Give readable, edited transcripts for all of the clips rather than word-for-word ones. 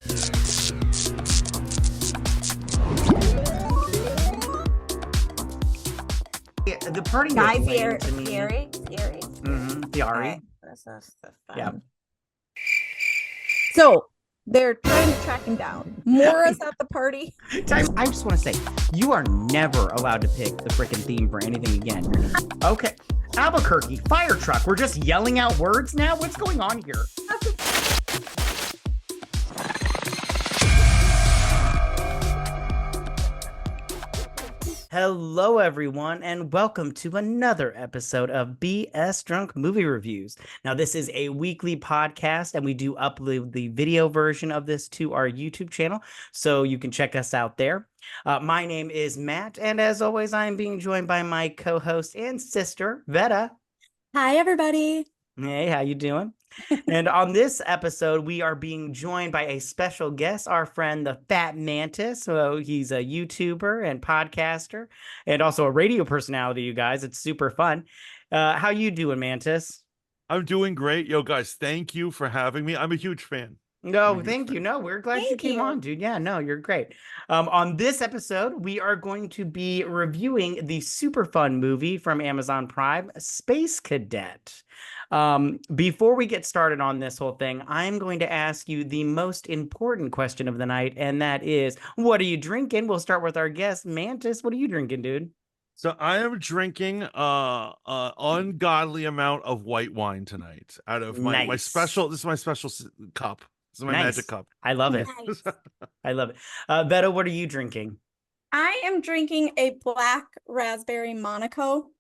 The party Guy was lame to me. Fieri. Fieri. This is the fun. Yeah. So they're trying to track him down. Mora's at the party. I just want to say, you are never allowed to pick the freaking theme for anything again. Okay. Albuquerque, fire truck. We're just yelling out words now? What's going on here? Hello, everyone, and welcome to another episode of BS Drunk Movie Reviews. Now, this is a weekly podcast, and we do upload the video version of this to our YouTube channel, so you can check us out there. My name is Matt, and as always, I am being joined by my co-host and sister, Vetta. Hi, everybody. Hey, how you doing? And on this episode, we are being joined by a special guest, our friend, the Fat Mantis. So he's a YouTuber and podcaster and also a radio personality, you guys. It's super fun. How you doing, Mantis? I'm doing great. Yo, guys, thank you for having me. I'm a huge fan. No, thank you. No, we're glad you came on, dude. Yeah, no, you're great. On this episode, we are going to be reviewing the super fun movie from Amazon Prime, Space Cadet. Before we get started on this whole thing, I'm going to ask you the most important question of the night, and that is, what are you drinking? We'll start with our guest, Mantis. What are you drinking, dude? So I am drinking ungodly amount of white wine tonight out of my special. This is my special cup. This is my magic cup. I love it. Nice. I love it. Vetta, what are you drinking? I am drinking a black raspberry Monaco.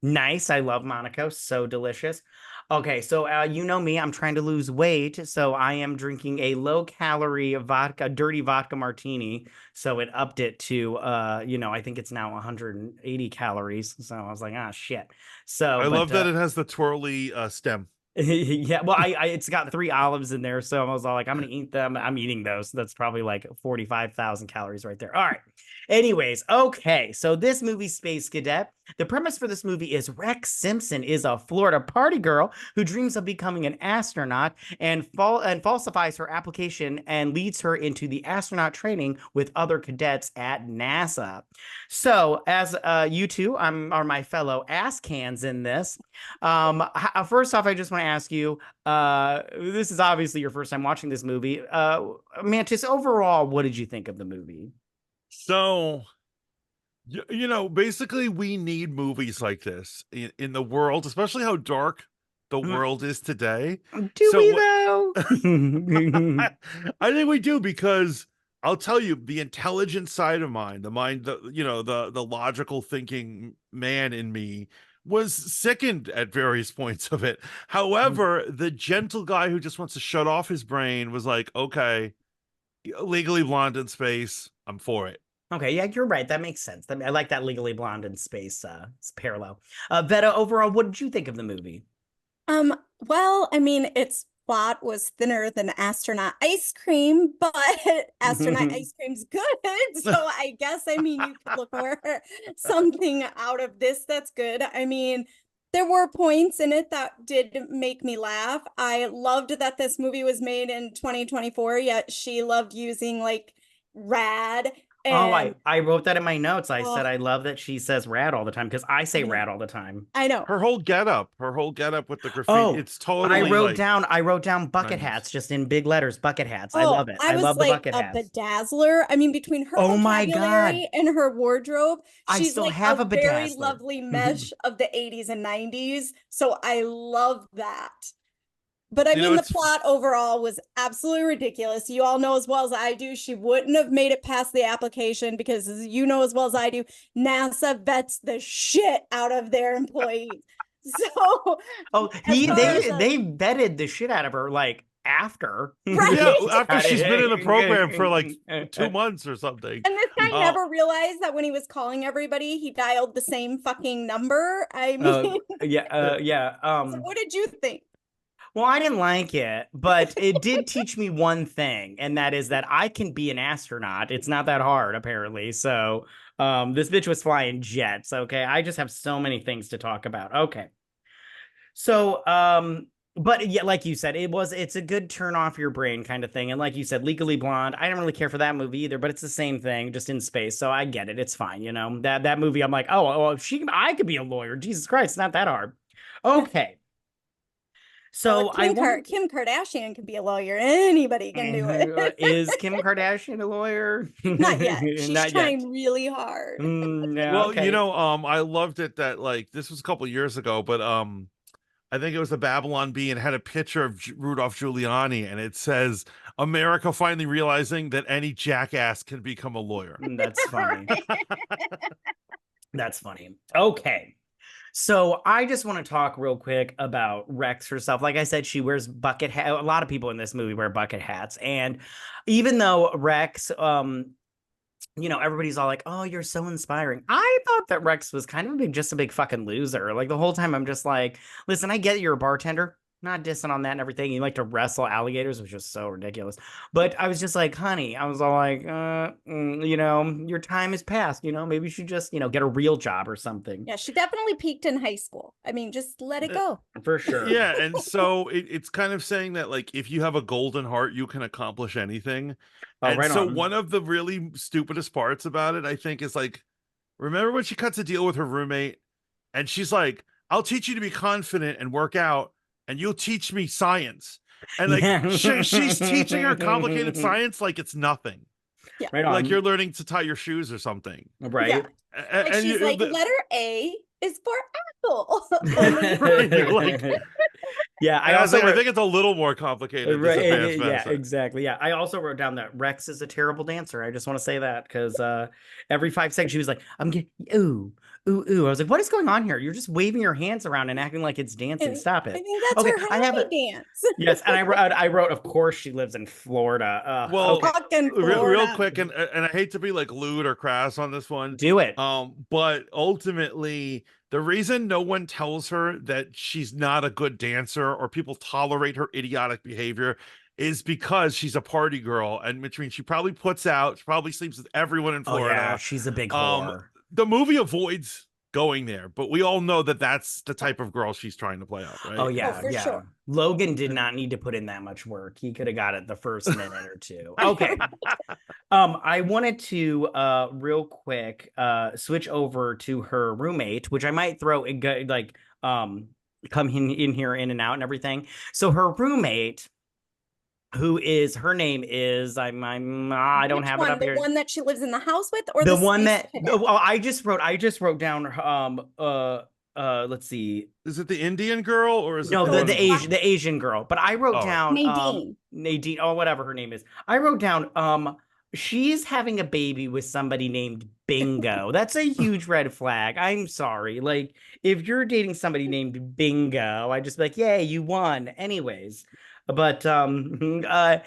Nice. I love Monaco. So delicious. Okay, so you know me, I'm trying to lose weight, so I am drinking a low-calorie vodka, dirty vodka martini. So it upped it to, I think it's now 180 calories. So I was like, ah, shit. So I love that it has the twirly stem. Yeah, well, it's got 3 olives in there, so I was all like, I'm gonna eat them. I'm eating those. That's probably like 45,000 calories right there. All right. Anyways, okay, so this movie, Space Cadet, the premise for this movie is Rex Simpson is a Florida party girl who dreams of becoming an astronaut and falsifies her application and leads her into the astronaut training with other cadets at NASA. So, as you two are my fellow ass cans in this. First off, I just want to ask you, this is obviously your first time watching this movie. Mantis, overall, what did you think of the movie? So, basically we need movies like this in the world, especially how dark the world is today. Do we though? I think we do, because I'll tell you, the intelligent side of mine, the logical thinking man in me was sickened at various points of it. However, the gentle guy who just wants to shut off his brain was like, okay, Legally Blonde in space, I'm for it. Okay, yeah, you're right. That makes sense. I like that Legally Blonde in space parallel. Vetta, overall, what did you think of the movie? Well, I mean, its plot was thinner than astronaut ice cream, but astronaut ice cream's good. So I guess, you could look for something out of this that's good. I mean, there were points in it that did make me laugh. I loved that this movie was made in 2024, yet she loved using like rad. And, I wrote that in my notes. I said I love that she says rad all the time, because I say rad all the time. I know. Her whole getup with the graffiti. It's totally. I wrote down bucket hats, just in big letters, bucket hats. I love it. I love the bucket hats. A bedazzler. I mean, between her vocabulary and her wardrobe, she's still like have a very lovely mesh of the 80s and 90s. So I love that. But I mean, the plot overall was absolutely ridiculous. You all know as well as I do, she wouldn't have made it past the application because, as you know as well as I do, NASA vets the shit out of their employees. So, they vetted the shit out of her, like, after. Right? Yeah, after she's been in the program for like 2 months or something. And this guy never realized that when he was calling everybody, he dialed the same fucking number. I mean, So what did you think? Well, I didn't like it, but it did teach me one thing, and that is that I can be an astronaut. It's not that hard, apparently. So this bitch was flying jets, okay? I just have so many things to talk about. Okay. So But yeah, like you said, it's a good turn off your brain kind of thing. And like you said, Legally Blonde, I didn't really care for that movie either, but it's the same thing, just in space. So I get it. It's fine. That movie, I'm like, oh, if I could be a lawyer. Jesus Christ, it's not that hard. Okay. Well, So I want Kim Kardashian can be a lawyer. Anybody can do it. Is Kim Kardashian a lawyer? Not yet. She's Not yet. trying really hard. Yeah, Well, okay. I loved it that like this was a couple years ago, but I think it was the Babylon Bee and had a picture of Rudolph Giuliani, and it says America finally realizing that any jackass can become a lawyer. That's funny. That's funny. Okay. So I just want to talk real quick about Rex herself. Like I said, she wears bucket hat. A lot of people in this movie wear bucket hats. And even though Rex, everybody's all like, oh, you're so inspiring. I thought that Rex was kind of just a big fucking loser. Like the whole time I'm just like, listen, I get you're a bartender. Not dissing on that and everything. You like to wrestle alligators, which is so ridiculous. But I was just like, honey, I was all like, your time has passed. Maybe you should just, get a real job or something. Yeah, she definitely peaked in high school. I mean, just let it go. For sure. Yeah. And so it's kind of saying that, like, if you have a golden heart, you can accomplish anything. And right so on. one of the really stupidest parts about it, I think, is like, remember when she cuts a deal with her roommate and she's like, I'll teach you to be confident and work out, and you'll teach me science. And like she's teaching her complicated science like it's nothing. Yeah. Right on. Like you're learning to tie your shoes or something. Right. Yeah. And she's like, letter A is for apple. Yeah, I think it's a little more complicated. Right, yeah, exactly. Yeah, I also wrote down that Rex is a terrible dancer. I just want to say that because every 5 seconds she was like, "I'm getting ooh, ooh, ooh." I was like, "What is going on here? You're just waving your hands around and acting like it's dancing. Stop it." I think that's her happy dance. Yes, and I wrote, of course, she lives in Florida. Well, okay. real quick, and I hate to be like lewd or crass on this one. Do it. But ultimately, the reason no one tells her that she's not a good dancer or people tolerate her idiotic behavior is because she's a party girl, and which means she probably sleeps with everyone in Florida. Oh, yeah, she's a big whore. The movie avoids going there, but we all know that that's the type of girl she's trying to play up, right? Oh yeah, for sure. Logan did not need to put in that much work. He could have got it the first minute or two. Okay. I wanted to real quick switch over to her roommate, which I might throw like come in here in and out and everything. So her roommate, her name is I don't have it up here. The one that she lives in the house with, or the one that I just wrote down let's see. Is it the Indian girl or is it the Asian girl? But I wrote down Nadine. Oh, whatever her name is. I wrote down she's having a baby with somebody named Bingo. That's a huge red flag. I'm sorry. Like, if you're dating somebody named Bingo, I'd just be like, yay, you won. Anyways. But yeah,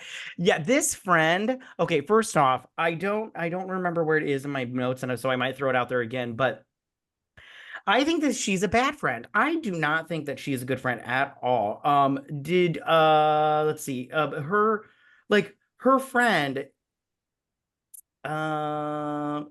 this friend. Okay, first off, I don't remember where it is in my notes, and so I might throw it out there again. But I think that she's a bad friend. I do not think that she's a good friend at all. Let's see, her friend.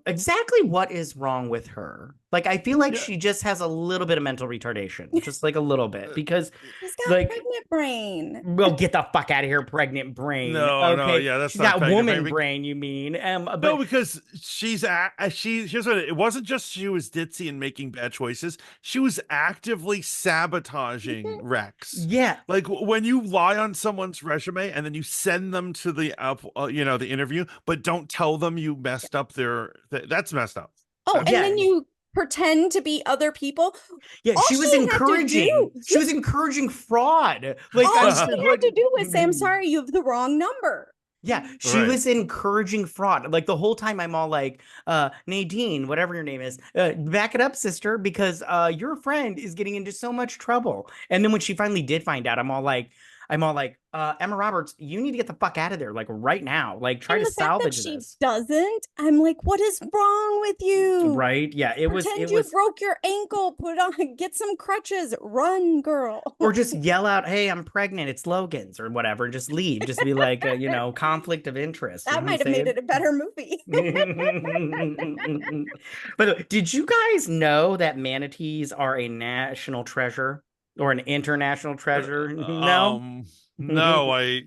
Exactly what is wrong with her? Like, I feel like she just has a little bit of mental retardation, just like a little bit, because she's got pregnant brain. Well, get the fuck out of here, pregnant brain. That's she's got woman brain. You mean? But no, because here's what it wasn't just she was ditzy and making bad choices. She was actively sabotaging Rex. Yeah, like when you lie on someone's resume and then you send them to the the interview, but don't tell them you messed up that's messed up. Oh, and then you pretend to be other people. Yeah, she was encouraging fraud. Like, all she had to do was say, "I'm sorry, you have the wrong number." Yeah, she was encouraging fraud. Like the whole time I'm all like, Nadine, whatever your name is, back it up, sister, because your friend is getting into so much trouble. And then when she finally did find out, I'm all like, Emma Roberts, you need to get the fuck out of there, like right now. Like, try to salvage this. She doesn't. I'm like, what is wrong with you? Right? Yeah. It was. Broke your ankle. Get some crutches. Run, girl. Or just yell out, "Hey, I'm pregnant. It's Logan's," or whatever. And just leave. Just be like, conflict of interest. That might have made it a better movie. But did you guys know that manatees are a national treasure? or an international treasure? No. No, to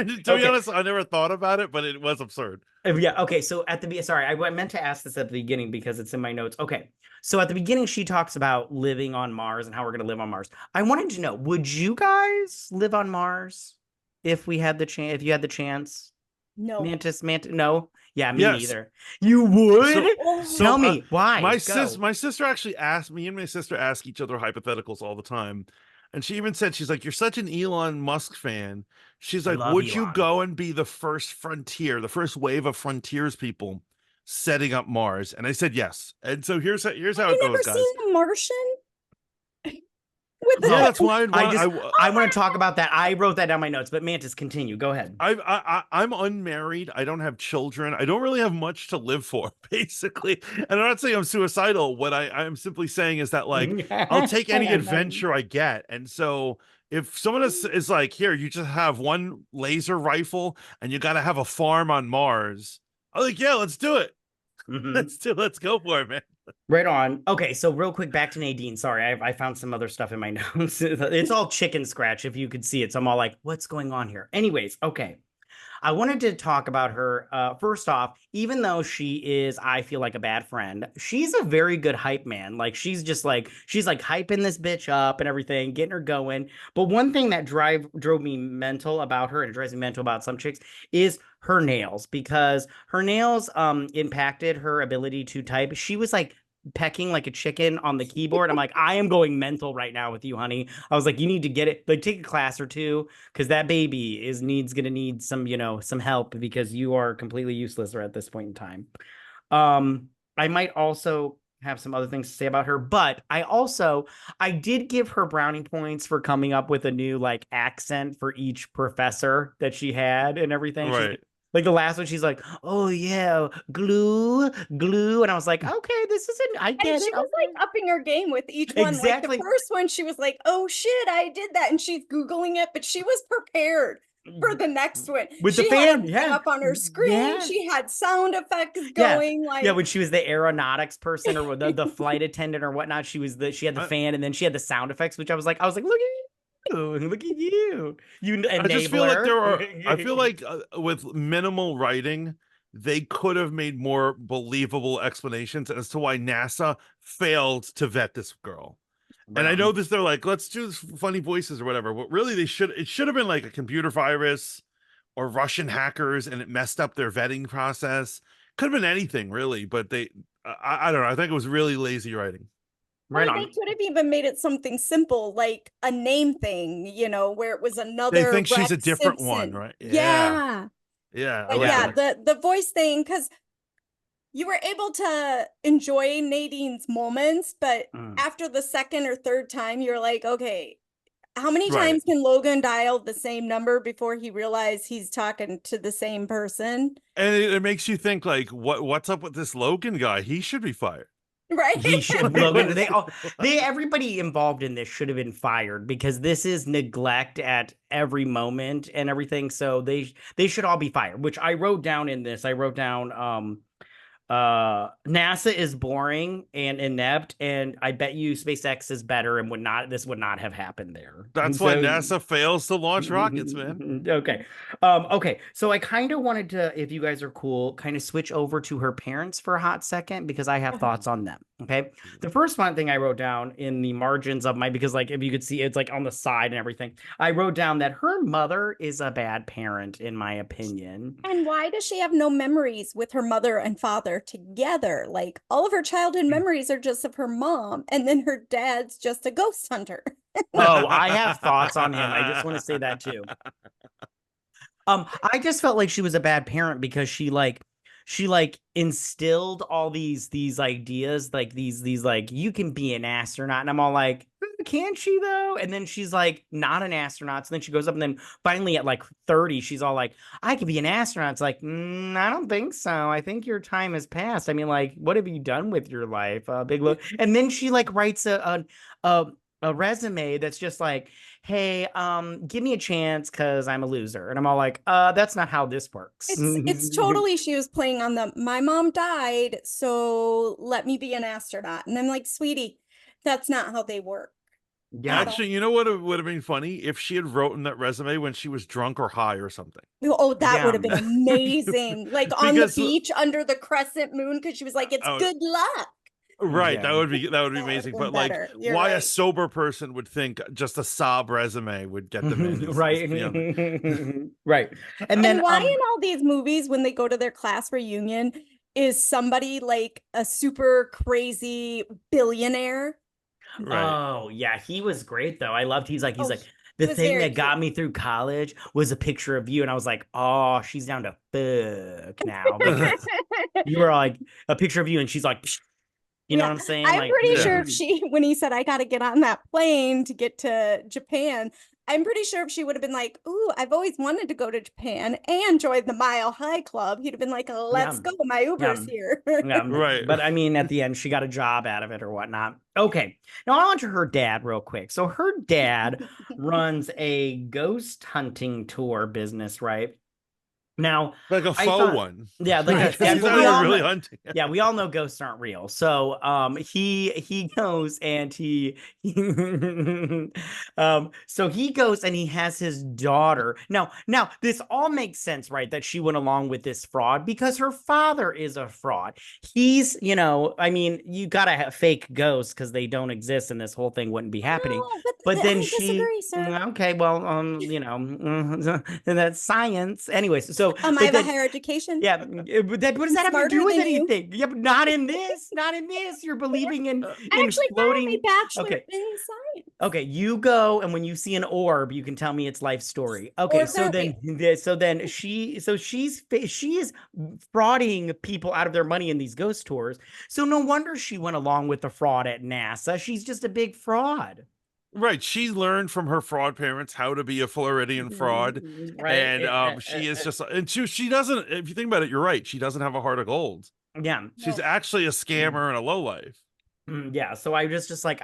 be Okay. honest, I never thought about it, but it was absurd. Yeah. Okay. So at the sorry, I meant to ask this at the beginning because it's in my notes. Okay. So at the beginning, she talks about living on Mars and how we're going to live on Mars. I wanted to know, would you guys live on Mars if we had the chance? If you had the chance, No. Mantis. No. Yeah, me Yes. neither. You would? Oh. Tell me why. My Go. my sister actually asked me and my sister ask each other hypotheticals all the time. And she even said, she's like, you're such an Elon Musk fan. She's I like, love would you Elon. go and be the first frontier, the first wave of frontiers people setting up Mars? And I said yes. And so here's how Have it you goes, never guys. seen The Martian? With Yeah, the that's why I want to talk about that. I wrote that down my notes, but Mantis, continue. Go ahead. I'm unmarried. I don't have children. I don't really have much to live for, basically. And I'm not saying I'm suicidal. What I'm simply saying is that, like, I'll take any adventure I get. And so if someone is like, here, you just have one laser rifle and you got to have a farm on Mars, I'm like, yeah, let's do it. Let's go for it, man. Right on. Okay, so real quick, back to Nadine. Sorry, I found some other stuff in my notes. It's all chicken scratch if you could see it. So I'm all like, what's going on here? Anyways, okay. I wanted to talk about her. First off, even though she is, I feel like a bad friend, she's a very good hype man. Like she's like hyping this bitch up and everything, getting her going. But one thing that drove me mental about her and drives me mental about some chicks is her nails, because her nails impacted her ability to type. She was like pecking like a chicken on the keyboard. I'm like, I am going mental right now with you, honey. I was like, you need to get it, like take a class or two, because that baby is gonna need some, some help, because you are completely useless right at this point in time. I might also have some other things to say about her, but I did give her brownie points for coming up with a new like accent for each professor that she had and everything. Right. Like the last one, she's like, "Oh yeah, glue, glue," and I was like, "Okay, this isn't. I get And it." she was Okay. like upping her game with each one. Like Exactly. the first one, she was like, "Oh shit, I did that," and she's googling it, but she was prepared for the next one. With the She had fan, everything yeah, up on her screen. yeah, She had sound effects yeah, going. Like, yeah. When she was the aeronautics person or the flight attendant or whatnot, she had the fan, and then she had the sound effects, which I was like, look at you, look at you, you I just feel like enabler. I feel like with minimal writing, they could have made more believable explanations as to why NASA failed to vet this girl. Right And I know on. this, they're like, let's do funny voices or whatever, but really it should have been like a computer virus or Russian hackers, and it messed up their vetting process. Could have been anything really, but I don't know. I think it was really lazy writing. Right or they on. could have even made it something simple, like a name thing, where it was They another think she's a Rex different one, Simpson. right? Yeah. Yeah. Yeah. I But like Yeah. yeah, that. the voice thing, because you were able to enjoy Nadine's moments, but Mm. after the second or third time, you're like, okay, how many Right. times can Logan dial the same number before he realizes he's talking to the same person? And it makes you think like, what's up with this Logan guy? He should be fired. Right? He should Like, Logan. Everybody involved in this should have been fired, because this is neglect at every moment and everything. So they should all be fired. Which I wrote down in this. I wrote down NASA is boring and inept, and I bet you SpaceX is better and this would not have happened there. that's why NASA fails to launch rockets, man. Okay. Okay. So I kind of wanted to, if you guys are cool, kind of switch over to her parents for a hot second, because I have thoughts on them. Okay. The first one thing I wrote down in the margins of because like if you could see, it's like on the side and everything. I wrote down that her mother is a bad parent, in my opinion. And why does she have no memories with her mother and father together? Like all of her childhood memories are just of her mom, and then her dad's just a ghost hunter. Oh, I have thoughts on him. I just want to say that too. I just felt like she was a bad parent because she instilled all these ideas, like these like, you can be an astronaut, and I'm all like, can she though? And then she's like not an astronaut, so then she goes up, and then finally at like 30 she's all like, I could be an astronaut. It's like, I don't think so. I think your time has passed. I mean, like, what have you done with your life? Big look. And then she like writes a resume that's just like, hey, give me a chance because I'm a loser. And I'm all like, that's not how this works. It's totally, she was playing on my mom died, so let me be an astronaut. And I'm like, sweetie, that's not how they work. Yeah. Actually, you know what would have been funny if she had written that resume when she was drunk or high or something. Oh, that would Yeah. have been amazing. Like on the Because beach under the crescent moon, because she was like, it's oh, good luck. right, Yeah. that would be That would amazing. have But been like, better. You're why a right. sober person would think just a sob resume would get them in is Right. beyond me. Right. And And then why in all these movies, when they go to their class reunion, is somebody like a super crazy billionaire? Right. oh yeah, he was great though. I loved he's Oh, like he the was thing very that got cute. me through college was a picture of you. And I was like, oh, she's down to fuck now because you were like a picture of you and she's like, you know Yeah, what I'm saying? I'm Like, pretty Yeah. sure if she, when he said, I got to get on that plane to get to Japan, I'm pretty sure if she would have been like, ooh, I've always wanted to go to Japan and join the Mile High Club, he'd have been like, yeah, let's go. My yeah. Uber's here. Yeah, Right. but I mean, at the end, she got a job out of it or whatnot. Okay, now on to her dad real quick. So her dad runs a ghost hunting tour business, right? Now, Like a I faux thought, one. yeah, like Because yeah, he's but not we even all really know, hunting. yeah, we all know ghosts aren't real. So, he goes and so he goes and he has his daughter. Now this all makes sense, right? That she went along with this fraud because her father is a fraud. He's, I mean, you gotta have fake ghosts because they don't exist, and this whole thing wouldn't be happening. No, but But then I disagree, sir. okay, well, that's science. Anyways, so, I but have a then, higher education. yeah, but that, what does I'm that have to do smarter with than you. anything? Yeah, but not in this, not in this. You're believing I in actually got my floating. bachelor Okay, in science. okay, you go, and when you see an orb, you can tell me its life story. Okay, Orbs so aren't then, real. she is frauding people out of their money in these ghost tours. So no wonder she went along with the fraud at NASA. She's just a big fraud. Right. She learned from her fraud parents how to be a Floridian fraud. Right? And she is just and she doesn't, if you think about it, you're right. She doesn't have a heart of gold. Yeah. She's No. actually a scammer and a lowlife. Yeah, so I was just like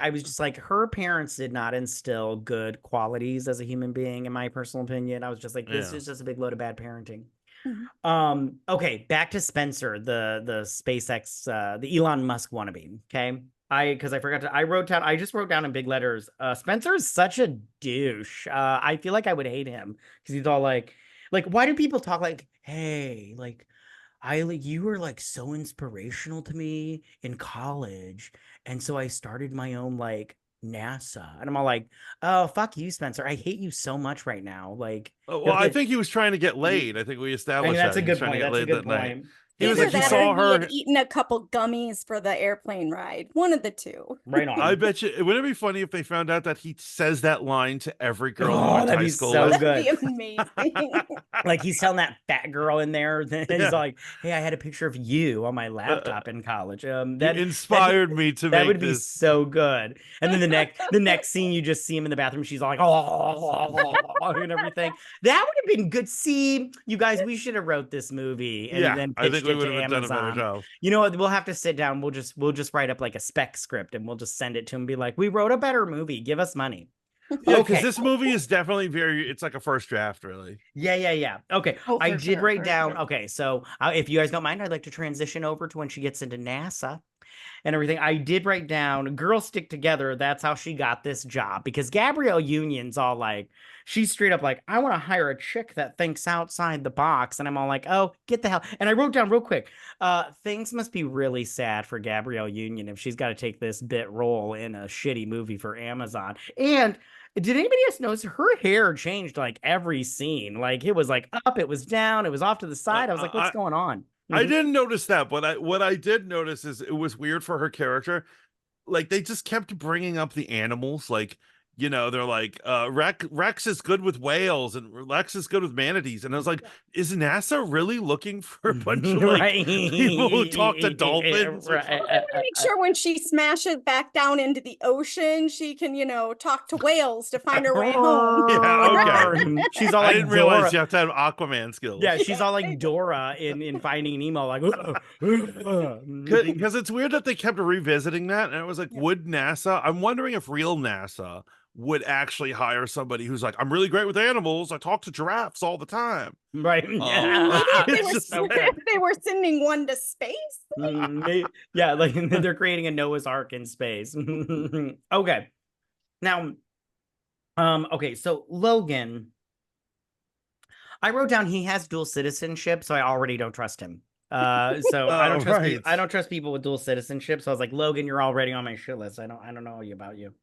her parents did not instill good qualities as a human being, in my personal opinion. I was just like, this Yeah. is just a big load of bad parenting. Mhm. Okay, back to Spencer, the SpaceX, the Elon Musk wannabe. Okay. Because I forgot to, I just wrote down in big letters, Spencer is such a douche. I feel like I would hate him because he's all like, why do people talk like, hey, like, you were like so inspirational to me in college. And so I started my own like NASA. And I'm all like, oh, fuck you, Spencer. I hate you so much right now. Like, Well, I think he was trying to get you laid. I think we I mean, established that's that a he was good trying to point. get That's a laid good that night. point. He was Either like, he that saw or he had her. eaten a couple gummies for the airplane ride. One of the two. Right I on. bet you, wouldn't it be funny if they found out that he says that line to every girl he Oh, went to that'd high be school so with? That'd be good. amazing. Like he's telling that fat girl in there, and he's Yeah. like, "Hey, I had a picture of you on my Uh, laptop in college." you inspired me to that make would be this. so good. And then the next scene, you just see him in the bathroom. She's all like, "Oh," and everything. That would have been good. See, you guys, we should have wrote this movie and Yeah, then I think pitched we it would to have done a better Amazon. job. You know what? We'll have to sit down. We'll just write up like a spec script and we'll just send it to him. And be like, "We wrote a better movie. Give us money." Yeah, because Okay. this movie is definitely it's like a first draft, really. Yeah. Okay. Oh, I for did sure, write for down. sure. Okay. So if you guys don't mind, I'd like to transition over to when she gets into NASA and everything. I did write down girls stick together. That's how she got this job because Gabrielle Union's all like, she's straight up like, I want to hire a chick that thinks outside the box. And I'm all like, oh, get the hell. And I wrote down real quick, things must be really sad for Gabrielle Union if she's got to take this bit role in a shitty movie for Amazon. And did anybody else notice her hair changed like every scene? Like it was like up, it was down, it was off to the side. I was like, what's going on? I didn't notice that, but what I did notice is it was weird for her character. Like they just kept bringing up the animals, like they're like Rex is good with whales and Rex is good with manatees, and I was like, is NASA really looking for a bunch of like Right. people who talk to dolphins? Right. I want to make sure when she smashes back down into the ocean, she can, talk to whales to find her way home. Yeah, okay. She's all I like didn't realize Dora. you have to have Aquaman skills. Yeah, she's all like Dora in Finding Nemo, like because it's weird that they kept revisiting that, and I was like, would NASA? I'm wondering if real NASA would actually hire somebody who's like, I'm really great with animals. I talk to giraffes all the time. Right. Maybe if It's just so if they were sending one to space. Yeah, like they're creating a Noah's Ark in space. Okay. Now, Okay, so Logan, I wrote down he has dual citizenship, so I already don't trust him. So I don't trust Right. I don't trust people with dual citizenship. So I was like, Logan, you're already on my shit list. I don't know about you.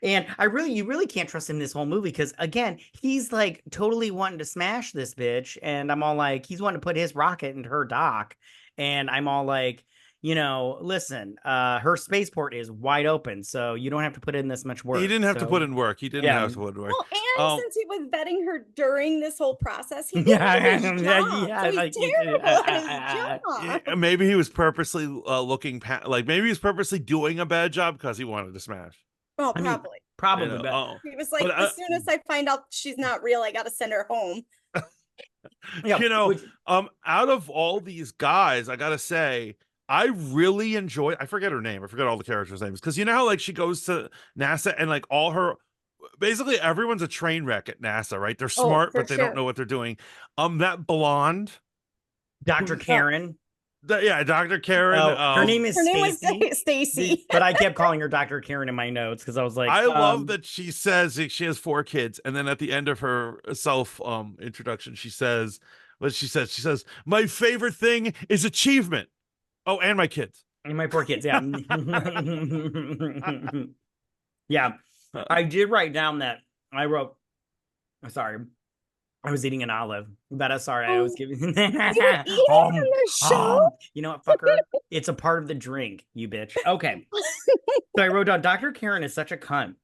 And you really can't trust him this whole movie because again, he's like totally wanting to smash this bitch, and I'm all like, he's wanting to put his rocket into her dock, and I'm all like, listen, her spaceport is wide open, so you don't have to put in this much work. He didn't have to put So in work. He didn't yeah, have to put in work. Well, and since he was vetting her during this whole process, he didn't do his job. So he's like terrible at his job. Maybe he was purposely like maybe he was purposely doing a bad job because he wanted to smash. Well, I mean, probably. probably, but Oh, He was like, but, as soon as I find out she's not real, I got to send her home. yeah, out of all these guys, I gotta say, I really enjoy. I forget her name. I forget all the characters' names because you know how like she goes to NASA and like all her, basically everyone's a train wreck at NASA, right? They're smart, for but they sure. don't know what they're doing. That blonde, Dr. Karen. yeah, Dr. Karen. Her name is Stacy. Stacy. But I kept calling her Dr. Karen in my notes because I was like, I love that she says she has 4 kids, and then at the end of her self introduction, she says, what she says, my favorite thing is achievement. Oh, and my kids. And my 4 kids, yeah. Yeah. I did write down that I wrote, sorry, I was eating an olive. But sorry, I was giving. You were eating on the show? You know what, fucker? It's a part of the drink, you bitch. Okay. So I wrote down Dr. Karen is such a cunt.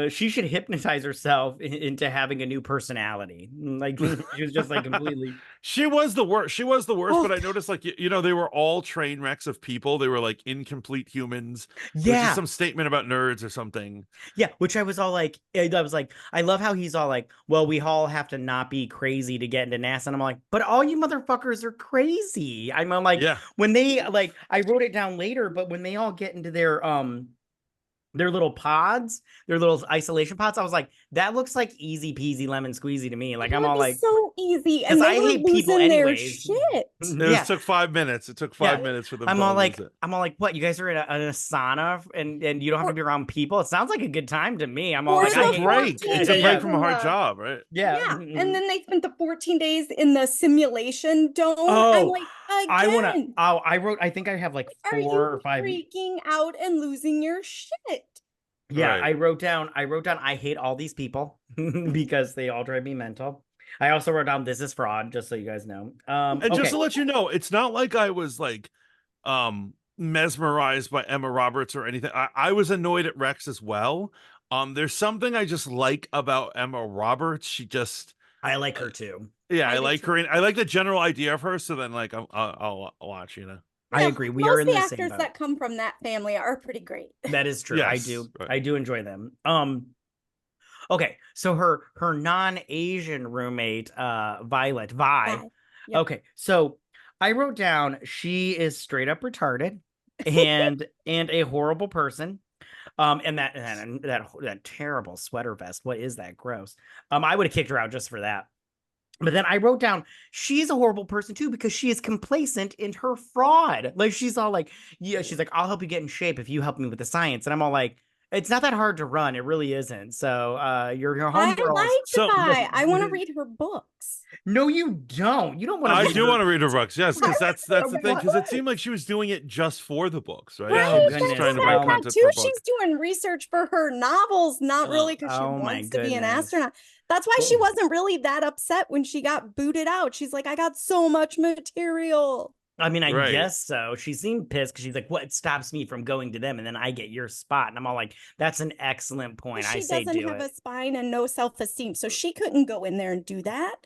She should hypnotize herself into having a new personality. Like she was just like completely. She was the worst. She was the worst. But I noticed, like they were all train wrecks of people. They were like incomplete humans. Yeah, some statement about nerds or something. Yeah, which I was like, I love how he's all like, well, we all have to not be crazy to get into NASA, and I'm like, but all you motherfuckers are crazy. I'm like, yeah. When they like, I wrote it down later, but when they all get into their little pods, their little isolation pods, I was like, that looks like easy peasy lemon squeezy to me. Like I'm all like, so easy, and I they were hate people losing their anyways. shit. It took 5 minutes. It took 5 minutes for them. I'm all like, what? You guys are in a sauna and you don't have to be around people. It sounds like a good time to me. I'm all like, it's a break. It's a break from a hard job, right? Yeah. And then they spent the 14 days in the simulation dome. Oh, I'm like, again. I think I have like 4 or 5. Freaking out and losing your shit. Yeah, right. I wrote down I hate all these people because they all drive me mental. I also wrote down this is fraud, just so you guys know. And just to let you know, it's not like I was like mesmerized by Emma Roberts or anything. I was annoyed at Rex as well. There's something I just like about Emma Roberts. She just I like her too. Yeah, I like her. And I like the general idea of her. So then like I'll watch, I agree. We are in the same actors boat. that come from that family are pretty great. That is true. Yes, I do enjoy them. Okay, so her non-Asian roommate, Violet, Vi. Yep. Okay, so I wrote down she is straight up retarded and a horrible person. And that terrible sweater vest. What is that? Gross. I would have kicked her out just for that. But then I wrote down she's a horrible person too because she is complacent in her fraud. Like she's all like, yeah, she's like, I'll help you get in shape if you help me with the science. And I'm all like, it's not that hard to run. It really isn't. So your homegirl. I want to read her books. No, you don't. You don't want to. I do want to read her books. Yes, because that's the thing. Because it seemed like she was doing it just for the books, right? Oh goodness. Trying to buy content too. She's doing research for her novels, not really because she wants to be an astronaut. That's why she wasn't really that upset when she got booted out. She's like, I got so much material. I mean, I guess so. She seemed pissed because she's like, what stops me from going to them? And then I get your spot. And I'm all like, that's an excellent point. She doesn't have a spine and no self-esteem. So she couldn't go in there and do that.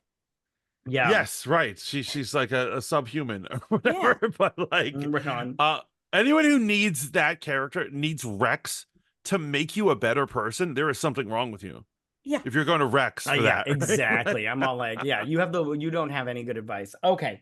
Yeah. Yes, right. She's like a subhuman or whatever. Yeah. But like anyone who needs that character needs Rex to make you a better person. There is something wrong with you. Yeah. If you're going to Rex for that. Exactly. I'm all like, yeah, you don't have any good advice. Okay.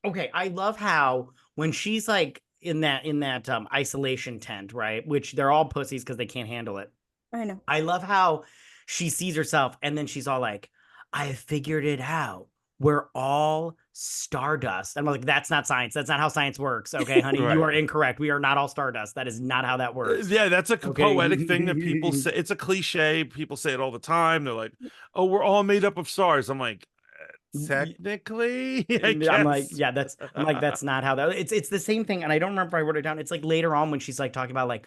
Okay, I love how when she's like in that isolation tent, right? Which they're all pussies because they can't handle it. I know. I love how she sees herself and then she's all like, I figured it out. we're all stardust. I'm like, that's not science. That's not how science works. Okay, honey, you are Right. incorrect. We are not all stardust. That is not how that works. Yeah, that's a Okay. poetic thing that people say. It's a cliche. People say it all the time. They're like, "Oh, we're all made up of stars." I'm like, technically, I I'm like, guess. yeah, I'm like, that's not how that it's the same thing. And I don't remember if I wrote it down. It's like later on when she's like talking about like,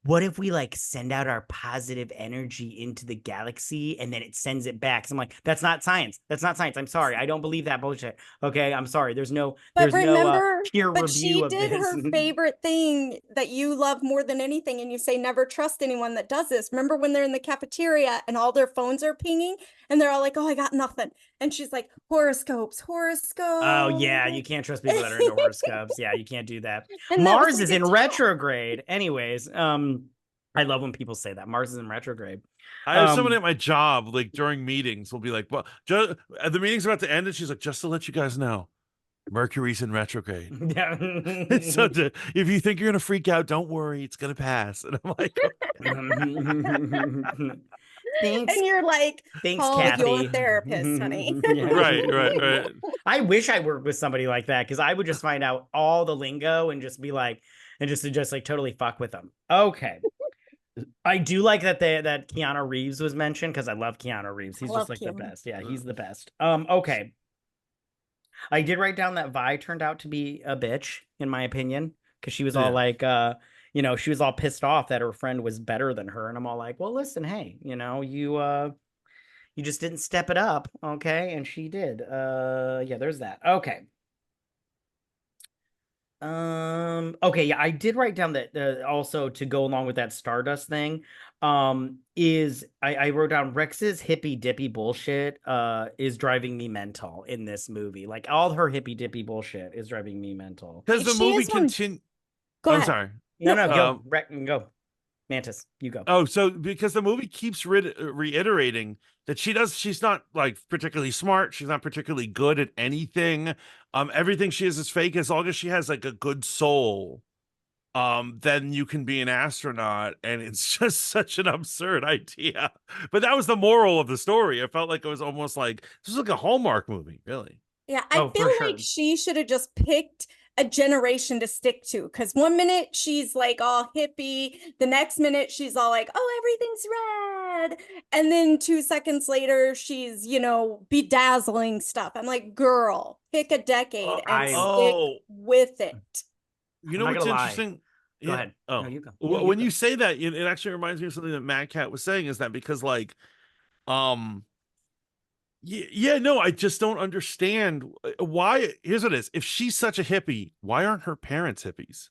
what if we like send out our positive energy into the galaxy and then it sends it back? So I'm like, that's not science. That's not science. I'm sorry. I don't believe that bullshit. Okay. I'm sorry. There's no But remember, peer but review she of did this. her favorite thing that you love more than anything, and you say never trust anyone that does this. Remember when they're in the cafeteria and all their phones are pinging and they're all like, "Oh, I got nothing," and she's like, "Horoscopes, Oh yeah, you horoscopes." can't trust people that are into horoscopes. Yeah, you can't do that. And that was Mars like is a in joke. retrograde. Anyways, I love when people say that Mars is in retrograde. I have someone at my job, like during meetings, will be like, "Well, the meeting's about to end," and she's like, "Just to let you guys know, Mercury's in retrograde. Yeah. So if you think you're gonna freak out, don't worry, it's gonna pass." And I'm like, Thanks. And you're like, Thanks, "Call your Kathy. therapist, honey." "Right, right, right." I wish I worked with somebody like that because I would just find out all the lingo and just be like, and just like totally fuck with them. Okay. I do like that that Keanu Reeves was mentioned because I love Keanu Reeves. He's I just love like the Keanu. best. Yeah, he's the best. Okay. I did write down that Vi turned out to be a bitch, in my opinion, because she was all Yeah. like, she was all pissed off that her friend was better than her. And I'm all like, well, listen, hey, you just didn't step it up, okay? And she did. Yeah, there's that. Okay. Okay, yeah, I did write down that also to go along with that Stardust thing. Is I wrote down Rex's hippy dippy bullshit is driving me mental in this movie. Like all her hippy dippy bullshit is driving me mental. Because the She movie is one. continue. Go I'm ahead. sorry. No, No, no, go. go. Go. Mantis, you go. Oh, so because the movie keeps reiterating that she's not like particularly smart, she's not particularly good at anything. Everything she is fake. As long as she has like a good soul, then you can be an astronaut, and it's just such an absurd idea. But that was the moral of the story. I felt like it was almost like this was like a Hallmark movie, really. Yeah, I Oh, feel for like sure. she should have just picked a generation to stick to. Because one minute she's like all hippie, the next minute she's all like, "Oh, everything's red," and then 2 seconds later she's, bedazzling stuff. I'm like, girl, pick a decade and I stick Oh, with it. you I'm know not what's gonna lie. interesting? Go Yeah. ahead. No, Oh, you go. No, you when go. you say that, it actually reminds me of something that Mad Cat was saying. Is that because like, um, yeah, no, I just don't understand why. Here's what it is: if she's such a hippie, why aren't her parents hippies?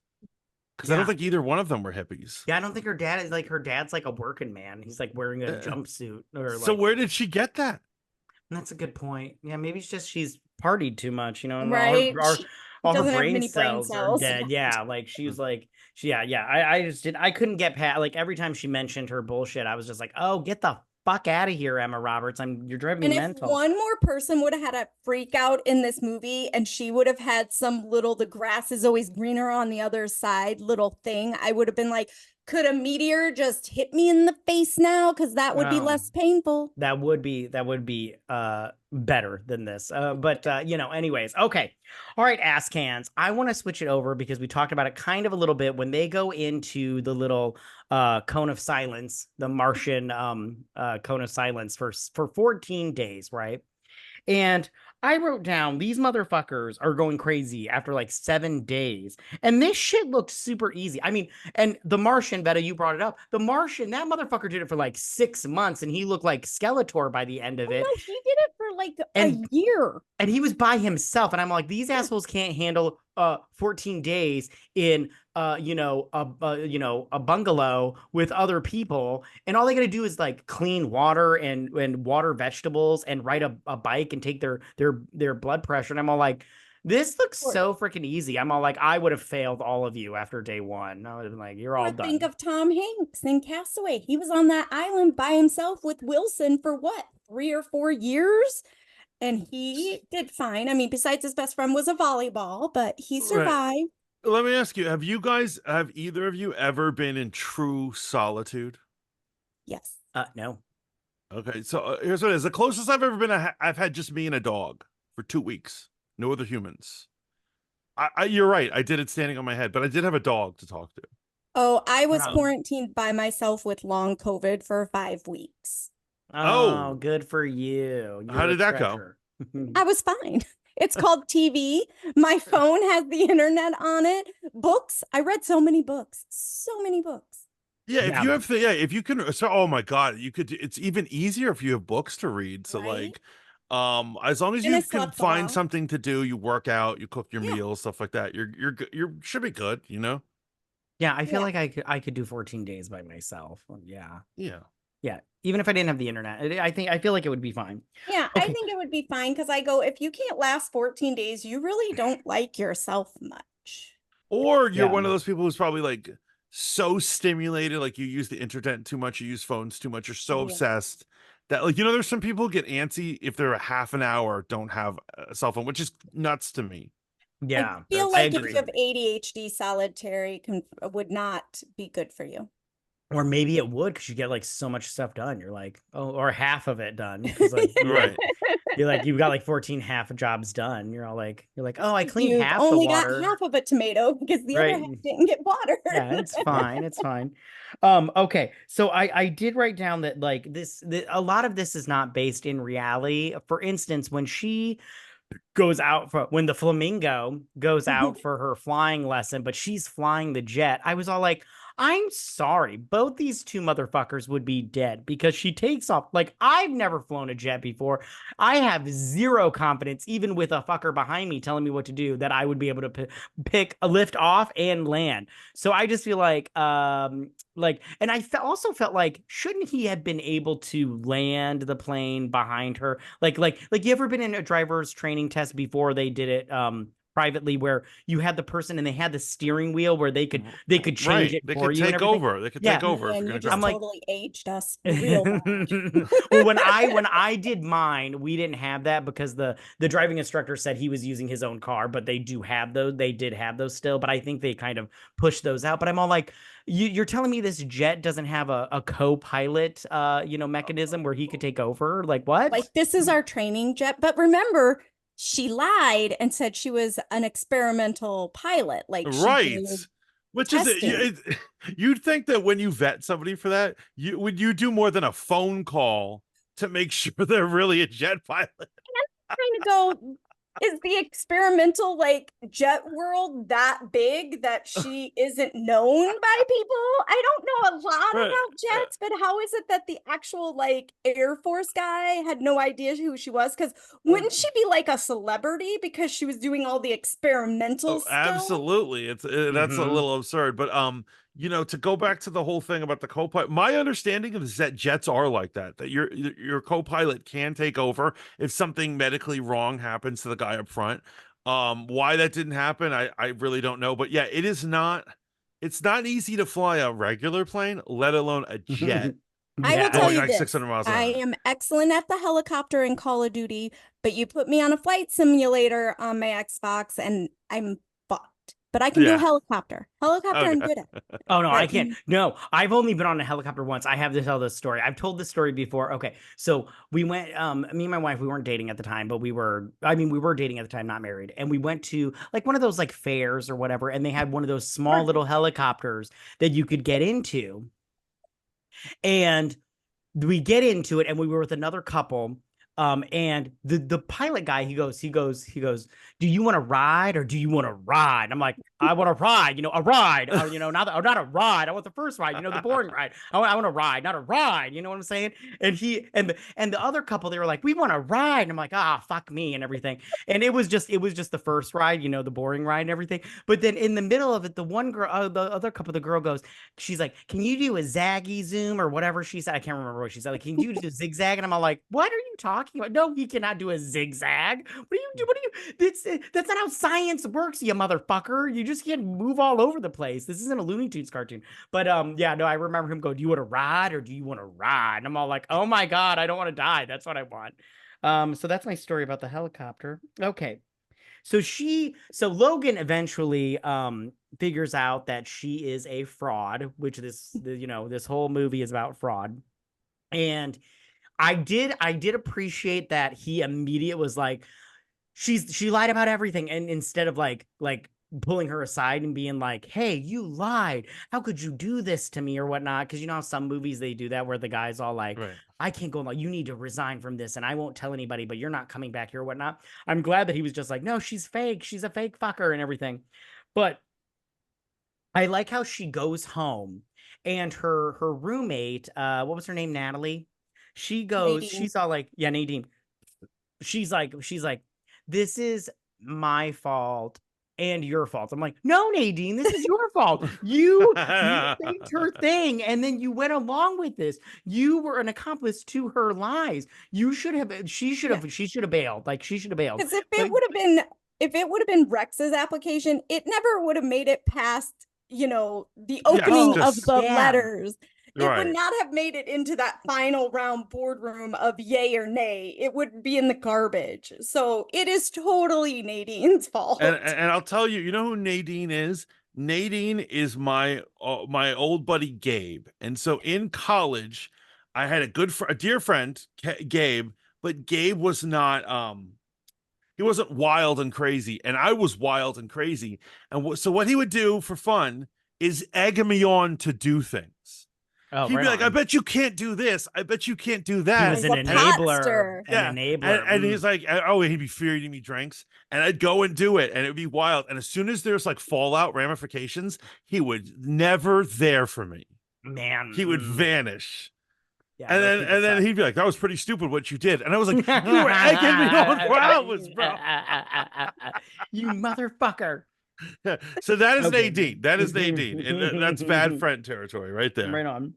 Because I don't Yeah. think either one of them were hippies. Yeah, I don't think her dad's like a working man. He's like wearing a Uh, jumpsuit or so like where did she get that? that's a good point. Yeah, maybe it's just she's partied too much, and Right? She all her doesn't have brain many brain cells are cells. dead. Yeah, like she was like yeah. I just did I couldn't get past like every time she mentioned her bullshit, I was just like, oh, get the fuck out of here, Emma Roberts. You're driving me And if mental. one more person would have had a freak out in this movie and she would have had some little, the grass is always greener on the other side little thing, I would have been like, could a meteor just hit me in the face now? Because that would be Oh. less painful. That would be better than this. But anyways, okay. All right, ass cans. I want to switch it over because we talked about it kind of a little bit when they go into the little cone of silence, the Martian cone of silence for 14 days, right? And I wrote down these motherfuckers are going crazy after like 7 days. And this shit looked super easy. I mean, and the Martian, Vetta, you brought it up. The Martian, that motherfucker did it for like 6 months and he looked like Skeletor by the end of Oh it. no, he did it for like And a year. And he was by himself. And I'm like, these assholes can't handle 14 days in a bungalow with other people. And all they gotta do is like clean water and water vegetables and ride a bike and take their blood pressure. And I'm all like, this looks so freaking easy. I'm all like, I would have failed all of you after day one. I would have been like, you're all done. Think of Tom Hanks in Castaway. He was on that island by himself with Wilson for what, 3 or 4 years? And he did fine. I mean, besides his best friend was a volleyball, but he survived. Right. Let me ask you, have either of you ever been in true solitude? Yes. No. Okay, so here's what it is. The closest I've ever been, I've had just me and a dog. for 2 weeks. No other humans. You're right. I did it standing on my head, but I did have a dog to talk to. Oh, I was Wow. quarantined by myself with long COVID for 5 weeks. Oh, Oh, good for you. how You're a did that go? treasure. I was fine. It's called TV. My phone has the internet on it. Books. I read so many books. So many books. Yeah, if Yeah. you have if you can so oh my God, you could it's even easier if you have books to read. So Right? like as long as And I you can slept find well. something to do, you work out, you cook your Yeah. meals, stuff like that. You should be good, you know? Yeah, I feel Yeah. like I could do 14 days by myself. Yeah. Yeah. Yeah. Even if I didn't have the internet, I feel like it would be fine. Yeah, I Okay. think it would be fine because I go, if you can't last 14 days, you really don't like yourself much. Or you're Yeah. one of those people who's probably like so stimulated, like you use the internet too much, you use phones too much, you're so Yeah. obsessed that like there's some people who get antsy if they're a half an hour don't have a cell phone, which is nuts to me. I Yeah. feel I like if you agree. have ADHD, solitary would not be good for you. Or maybe it would because you get like so much stuff done. You're like, oh, or half of it done. Because like Right. you're like you've got like 14 half jobs done. You're like, oh, I cleaned You've half the only got water. half of a tomato because the other Right. half didn't get watered. Yeah, it's fine. It's fine. Okay. So I did write down that like a lot of this is not based in reality. For instance, when the flamingo goes out for her flying lesson, but she's flying the jet, I was all like, I'm sorry, both these two motherfuckers would be dead because she takes off. Like, I've never flown a jet before. I have zero confidence, even with a fucker behind me telling me what to do, that I would be able to pick a lift off and land. So I just feel and I also felt like, shouldn't he have been able to land the plane behind her? Like you ever been in a driver's training test before they did it privately, where you had the person and they had the steering wheel where they could change Right. it for you and everything? They could Yeah. take over if And you're you gonna just I'm go. like, totally aged us real bad. well, when I did mine, we didn't have that because the driving instructor said he was using his own car, but they did have those still, but I think they kind of pushed those out. But I'm all like, you're telling me this jet doesn't have a co-pilot mechanism where he could take over? Like, what? Like, this is our training jet. But remember, she lied and said she was an experimental pilot. Like, she Right. did Which is testing. you'd think that when you vet somebody for that, you do more than a phone call to make sure they're really a jet pilot. Trying to go, is the experimental like jet world that big that she isn't known by people? I don't know a lot Right. about jets, but how is it that the actual like Air Force guy had no idea who she was? Because wouldn't she be like a celebrity because she was doing all the experimental Oh, stuff? absolutely. It's that's a Mhm. little absurd, but to go back to the whole thing about the co-pilot, my understanding is that jets are like that, that your co-pilot can take over if something medically wrong happens to the guy up front. Why that didn't happen, I really don't know, but yeah, it's not easy to fly a regular plane, let alone a jet I will Yeah. tell going you like this. 600 miles an I hour. am excellent at the helicopter in Call of Duty, but you put me on a flight simulator on my Xbox and I'm fucked. But I can do Yeah. helicopter. Helicopter, I'm Okay. good at. Oh no, I But can't. No, I've only been on a helicopter once. I have to tell this story. I've told this story before. Okay. So we went, me and my wife, we weren't dating at the time, but we were dating at the time, not married. And we went to like one of those like fairs or whatever, and they had one of those small little helicopters that you could get into. And we get into it, and we were with another couple. And the pilot guy, do you want to ride or do you want to ride? I'm like, I want to ride, a ride, not a ride. I want the first ride, the boring ride. I want to ride, not a ride. You know what I'm saying? And the other couple, they were like, we want to ride. And I'm like, fuck me and everything. And it was just the first ride, the boring ride and everything. But then in the middle of it, the one girl, the other couple, the girl goes, she's like, can you do a zaggy zoom or whatever she said? I can't remember what she said. Like, can you do a zigzag? And I'm all like, what are you talking about? No, he cannot do a zigzag. What do you do? That's not how science works, you motherfucker. You just can't move all over the place. This isn't a Looney Tunes cartoon. But yeah, no, I remember him go, do you want to ride or do you want to ride? And I'm all like, oh my God, I don't want to die. That's what I want. So that's my story about the helicopter. Okay. So Logan eventually figures out that she is a fraud, which this whole movie is about fraud. And I did appreciate that he immediately was like, she lied about everything, and instead of like pulling her aside and being like, hey, you lied, how could you do this to me or whatnot, because you know how some movies they do that where the guy's all like, Right. I can't go, like, you need to resign from this and I won't tell anybody, but you're not coming back here or whatnot. I'm glad that he was just like, no, she's fake, she's a fake fucker and everything. But I like how she goes home and her roommate, what was her name, Natalie, Nadine. she's all like, yeah, Nadine, she's like, this is my fault and your fault. I'm like, no, Nadine, this is your fault. You faked her thing, and then you went along with this. You were an accomplice to her lies. You should have. She should have. She should have bailed. Like, she should have bailed. Because if But it would have been, Rex's application, it never would have made it past, the opening of just- the Yeah. letters. It would Right. not have made it into that final round boardroom of yay or nay. It would be in the garbage. So it is totally Nadine's fault. And I'll tell you, you know who Nadine is? Nadine is my old buddy Gabe. And so in college, I had a dear friend, Gabe, but Gabe was not he wasn't wild and crazy, and I was wild and crazy. And so what he would do for fun is egg me on to do things. oh, He'd right be like, on. I bet you can't do this. I bet you can't do He that. was an Like a enabler. potster. An enabler. And he's like, oh, he'd be feeding me drinks, and I'd go and do it, and it'd be wild. And as soon as there's like fallout ramifications, he would never there for me. Man, He would vanish. yeah, And those then people and then suck. he'd be like, that was pretty stupid what you did. And I was like, you were egging me on for hours, bro. You motherfucker. So that is Okay. Nadine. That is Nadine. And that's bad friend territory right there. Right on.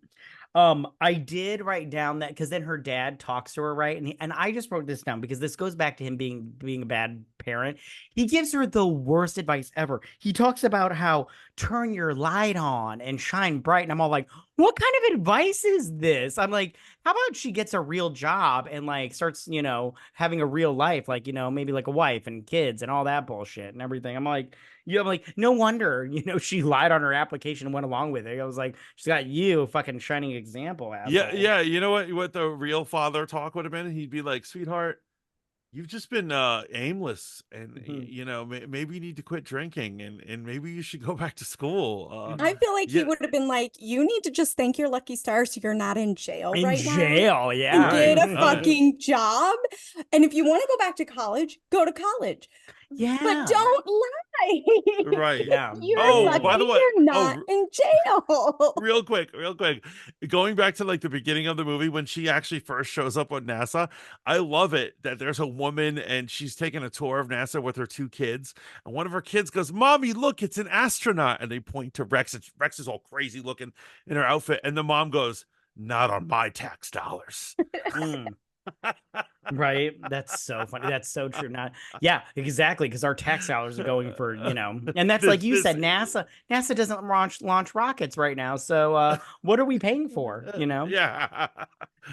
I did write down that because then her dad talks to her, right? And I just wrote this down because this goes back to him being a bad parent. He gives her the worst advice ever. He talks about how turn your light on and shine bright. And I'm all like, what kind of advice is this? I'm like, how about she gets a real job and like starts, having a real life, like, maybe like a wife and kids and all that bullshit and everything. I'm like, no wonder, she lied on her application and went along with it. I was like, she's got you, a fucking shining example, asshole. Yeah. You know what the real father talk would have been? He'd be like, sweetheart, you've just been aimless, and Mhm. maybe you need to quit drinking, and maybe you should go back to school. I feel like he yeah. would have been like, you need to just thank your lucky stars you're not in jail In right now. jail, And yeah. get a Right. fucking job. And if you want to go back to college, go to college. Yeah. But don't lie. Right. Yeah. You're Oh, lucky by the way- you're not in jail. real quick, going back to like the beginning of the movie when she actually first shows up on NASA, I love it that there's a woman and she's taking a tour of NASA with her two kids, and one of her kids goes, Mommy, look, it's an astronaut, and they point to Rex. Rex is all crazy looking in her outfit, and the mom goes, not on my tax dollars. Mm. Right. That's so funny. That's so true. Not, yeah, exactly. Because our tax dollars are going for, and that's like you This- said, NASA doesn't launch rockets right now. So what are we paying for? Yeah.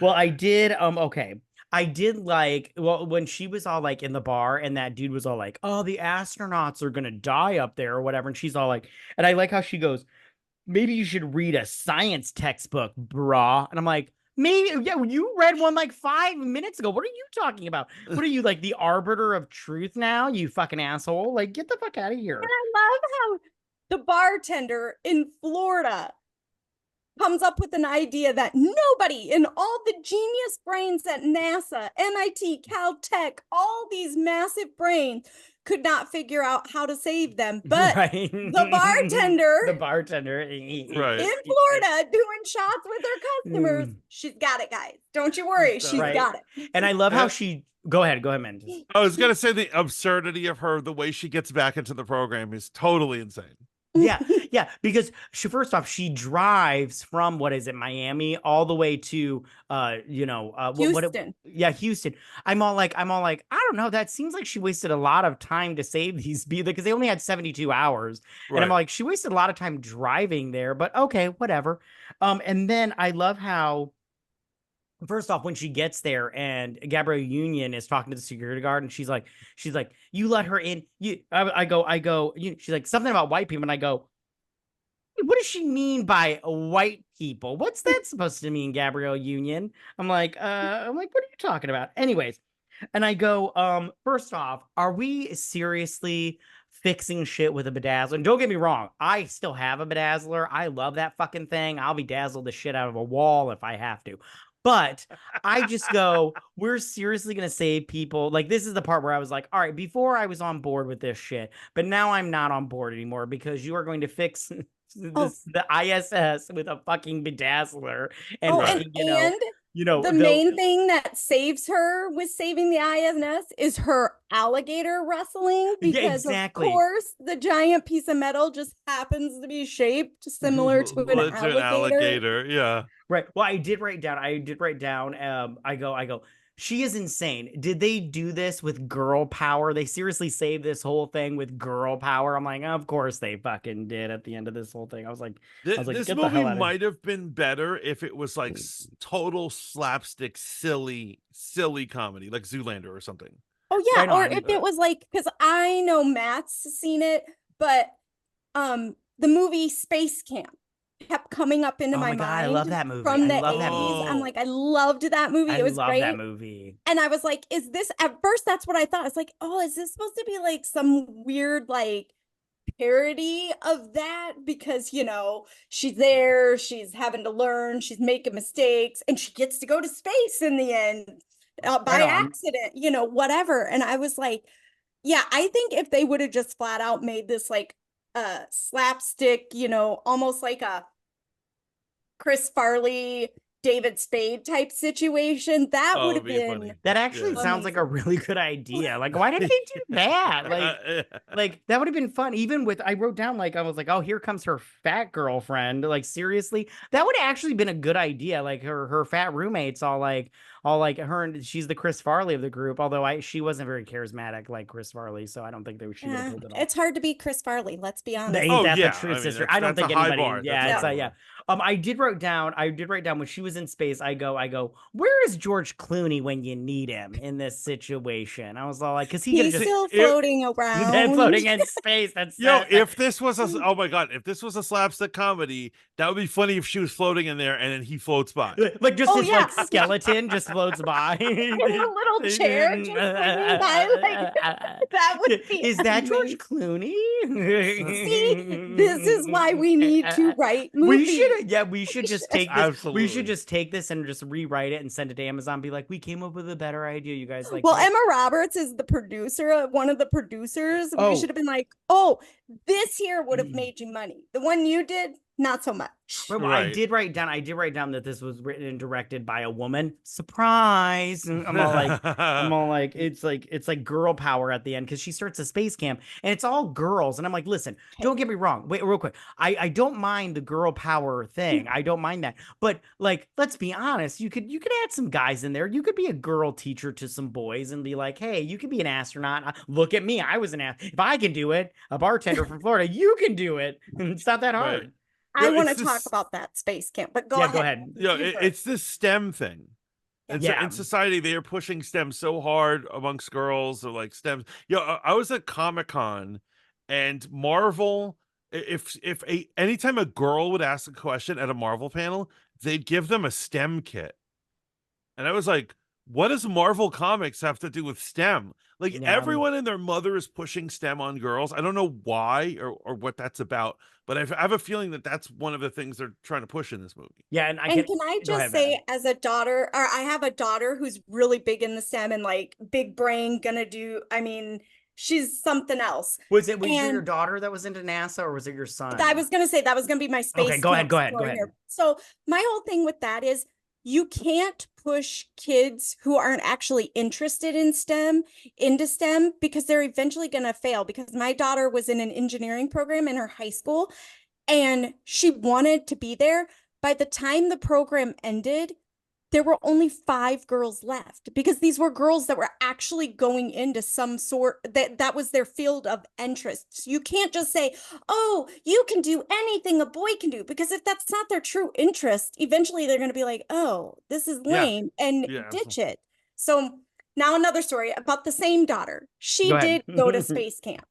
Well, I did, okay. I did like, well, when she was all like in the bar and that dude was all like, oh, the astronauts are gonna die up there or whatever. And she's all like, and I like how she goes, maybe you should read a science textbook, brah. And I'm like, maybe, yeah, you read one like 5 minutes ago. What are you talking about? What are you, like the arbiter of truth now, you fucking asshole? Like, get the fuck out of here. And I love how the bartender in Florida comes up with an idea that nobody in all the genius brains at NASA, MIT, Caltech, all these massive brains could not figure out how to save them. But Right. the bartender Right. in Florida doing shots with her customers, she's got it, guys. Don't you worry, she's Right. got it. And I love how she, go ahead, man. I was gonna say the absurdity of her, the way she gets back into the program is totally insane. Yeah, because first off, she drives from, what is it, Miami, all the way to Houston. Houston. I'm all like, I don't know. That seems like she wasted a lot of time to save these people because they only had 72 hours. And I'm Right. like, she wasted a lot of time driving there, but okay, whatever. And then I love how, first off, when she gets there and Gabrielle Union is talking to the security guard and she's like, you let her in. I go, she's like, something about white people. And I go, what does she mean by white people? What's that supposed to mean, Gabrielle Union? I'm like, what are you talking about? Anyways, And I go, first off, are we seriously fixing shit with a bedazzler? And don't get me wrong, I still have a bedazzler. I love that fucking thing. I'll bedazzle the shit out of a wall if I have to. But I just go, we're seriously going to save people. Like, this is the part where I was like, all right, before I was on board with this shit, but now I'm not on board anymore because you are going to fix the ISS with a fucking bedazzler and Right. The main thing that saves her with saving the ISS is her alligator wrestling, because of course the giant piece of metal just happens to be shaped similar to an alligator. Yeah. Right. Well, I did write down. I go. She is insane. Did they do this with girl power? They seriously saved this whole thing with girl power. I'm like, of course they fucking did at the end of this whole thing. I was like, This movie might have been better if it was like total slapstick, silly comedy, like Zoolander or something. Oh yeah, right, or if it was like, because I know Matt's seen it, but the movie Space Camp kept coming up into my mind. I love that movie from the 80s. I'm like, I loved that movie. It was great. That movie. And I was like, is this, at first that's what I thought. I was like, oh, is this supposed to be like some weird like parody of that? Because, you know, she's there, she's having to learn, she's making mistakes, and she gets to go to space in the end by accident, you know, whatever. And I was like, yeah, I think if they would have just flat out made this like slapstick, you know, almost like a Chris Farley, David Spade type situation, that would have been funny. That actually sounds like a really good idea. Like, why did they do that? Like that would have been fun. Even with, I wrote down, like, I was like, oh, here comes her fat girlfriend. Like, seriously, that would have actually been a good idea. Like her fat roommates all like her, and she's the Chris Farley of the group. Although she wasn't very charismatic like Chris Farley, so I don't think she would have pulled it off. It's hard to beat Chris Farley. Let's be honest. The true sister. I don't think anybody. Yeah. I did write down when she was in space. I go, where is George Clooney when you need him in this situation? I was all like, because he's still floating around. He's floating in space. That's if this was oh my god, if this was a slapstick comedy, that would be funny if she was floating in there and then he floats by. Like just his like skeleton just floats by. In a little chair just by. Like, that would be Is that George Clooney? See, this is why we need to write movies. We should just take this. Absolutely. We should just take this and just rewrite it and send it to Amazon. Be like, we came up with a better idea. You guys like. Well, Emma Roberts is the producer, one of the producers. Oh. We should have been like, oh, this here would have made you money. The one you did, not so much. Well, right. I did write down that this was written and directed by a woman. Surprise! And I'm all like, it's like girl power at the end, because she starts a space camp and it's all girls, and I'm like, listen, don't get me wrong. Wait, real quick. I don't mind the girl power thing. I don't mind that, but like, let's be honest. You could add some guys in there. You could be a girl teacher to some boys and be like, hey, you could be an astronaut. Look at me. I was an astronaut. If I can do it, a bartender from Florida, you can do it. It's not that hard. Right. I want to talk about that space camp, but go ahead. It's this STEM thing. In society, they are pushing STEM so hard amongst girls, or like STEM. I was at Comic-Con, and Marvel, anytime a girl would ask a question at a Marvel panel, they'd give them a STEM kit. And I was like, what does Marvel Comics have to do with STEM? Like, everyone and their mother is pushing STEM on girls. I don't know why or what that's about, but I have a feeling that that's one of the things they're trying to push in this movie. Yeah, and can I just say, as a daughter, or I have a daughter who's really big in the STEM and like big brain, she's something else. Was it your daughter that was into NASA, or was it your son? I was gonna say that was gonna be my space. Okay, go ahead. So my whole thing with that is, you can't push kids who aren't actually interested in STEM into STEM, because they're eventually going to fail. Because my daughter was in an engineering program in her high school, and she wanted to be there. By the time the program ended, there were only 5 girls left, because these were girls that were actually going into some sort that was their field of interest. You can't just say, oh, you can do anything a boy can do, because if that's not their true interest, eventually they're going to be like, oh, this is lame, and ditch it. So now another story about the same daughter. She did go to space camp.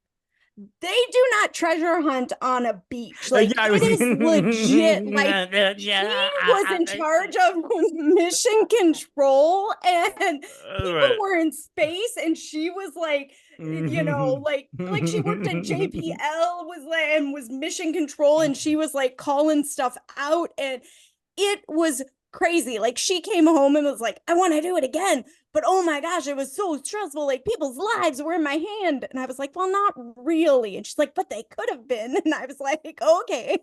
they do not treasure hunt on a beach. Like Yeah, I it was is legit. Like she was in yeah. charge of mission control, and people Right. were in space, and she was like, like she worked at JPL, was like, and was mission control, and she was like calling stuff out, and it was crazy. Like she came home and was like, I want to do it again. But oh my gosh, it was so stressful. Like people's lives were in my hand. And I was like, well, not really. And she's like, but they could have been. And I was like, okay.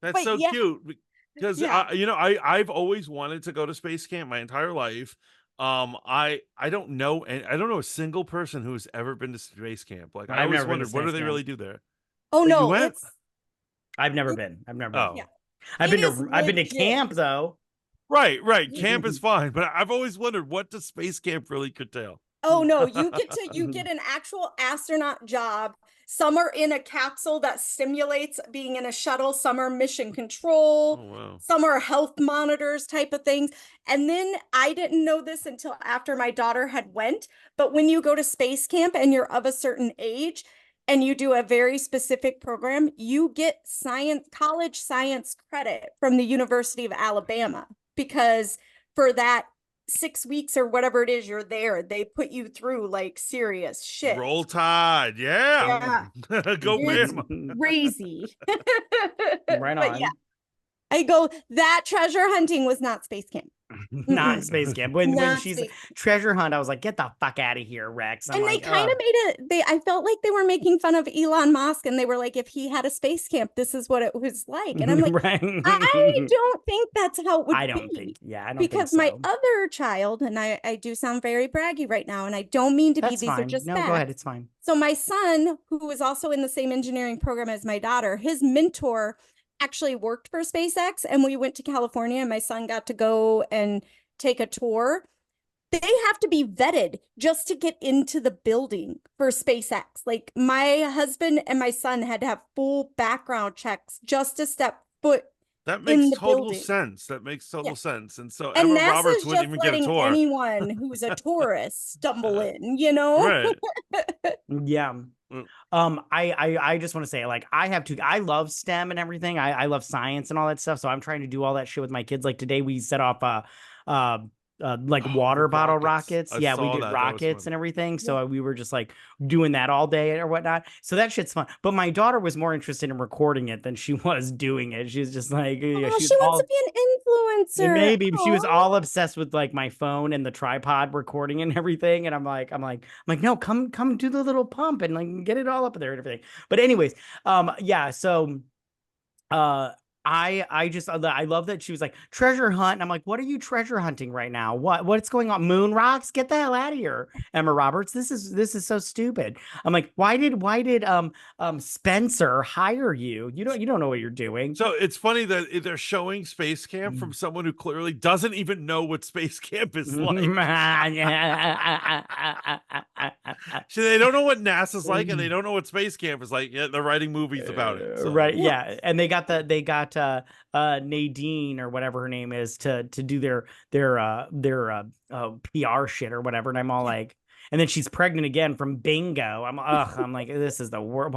That's But so yeah, cute because yeah. I've always wanted to go to space camp my entire life. I don't know, and I don't know a single person who's ever been to space camp. Like I I've always never been to wondered, what do space they camp. really do there? Oh You no, went? I've never been. I've never been. yeah, Oh, I've it been is to legit. camp though. right. Camp is fine, but I've always wondered, what does space camp really curtail? Oh no, you get an actual astronaut job. Some are in a capsule that simulates being in a shuttle, some are mission Oh control, wow. some are health monitors type of things. And then I didn't know this until after my daughter had went, but when you go to space camp and you're of a certain age and you do a very specific program, you get college science credit from the University of Alabama because for that 6 weeks or whatever it is you're there, they put you through like serious shit. Roll Tide, yeah. Yeah, Go it's Bama. crazy. Right But yeah, on. I go, that treasure hunting was not space camp. Not space camp. When Not she's space. treasure hunt, I was like, get the fuck out of here, Rex. I'm And they like, kind of made it, I felt like they were making fun of Elon Musk and they were like, if he had a space camp, this is what it was like. And I'm like, right. I don't think that's how it would I don't be. think, yeah, I don't think Because my so. other child, and I do sound very braggy right now, and I don't mean to be, That's these are fine. just No, go ahead. facts. It's fine. So my son, who was also in the same engineering program as my daughter, his mentor actually worked for SpaceX, and we went to California, and my son got to go and take a tour. They have to be vetted just to get into the building for SpaceX. Like my husband and my son had to have full background checks just to step foot That in makes the total building. sense. That makes Yeah. total sense. And so And Emma Roberts NASA's wouldn't just even get a letting tour. anyone who's a tourist stumble Uh, in, you know? right. Yeah. Mm. I just want to say, like, I love STEM and everything. I love science and all that stuff. So I'm trying to do all that shit with my kids. Like today we set off uh like Oh, the water bottle rockets. rockets. I Yeah, we saw did that. That was rockets fun. and everything. Yeah. So we were just like doing that all day or whatnot. So that shit's fun. But my daughter was more interested in recording it than she was doing it. She's just like, yeah, Oh, she's she wants to all be an influencer. maybe she was Oh, all obsessed with like my phone and the tripod recording and everything. And I'm like, no, come do the little pump and like get it all up there and everything. But anyways, yeah, so uh I love that she was like treasure hunt and I'm like, what are you treasure hunting right now? What's going on? Moon rocks? Get the hell out of here, Emma Roberts. This is so stupid. I'm like, why did Spencer hire you? You don't know what you're doing. So it's funny that they're showing Space Camp from someone who clearly doesn't even know what Space Camp is like. So they don't know what NASA's like, and they don't know what Space Camp is like. Yet they're writing movies about it. Right, So yeah, and they got Nadine or whatever her name is to do their PR shit or whatever, and I'm all like, and then she's pregnant again from Bingo. I'm like, this is the worst.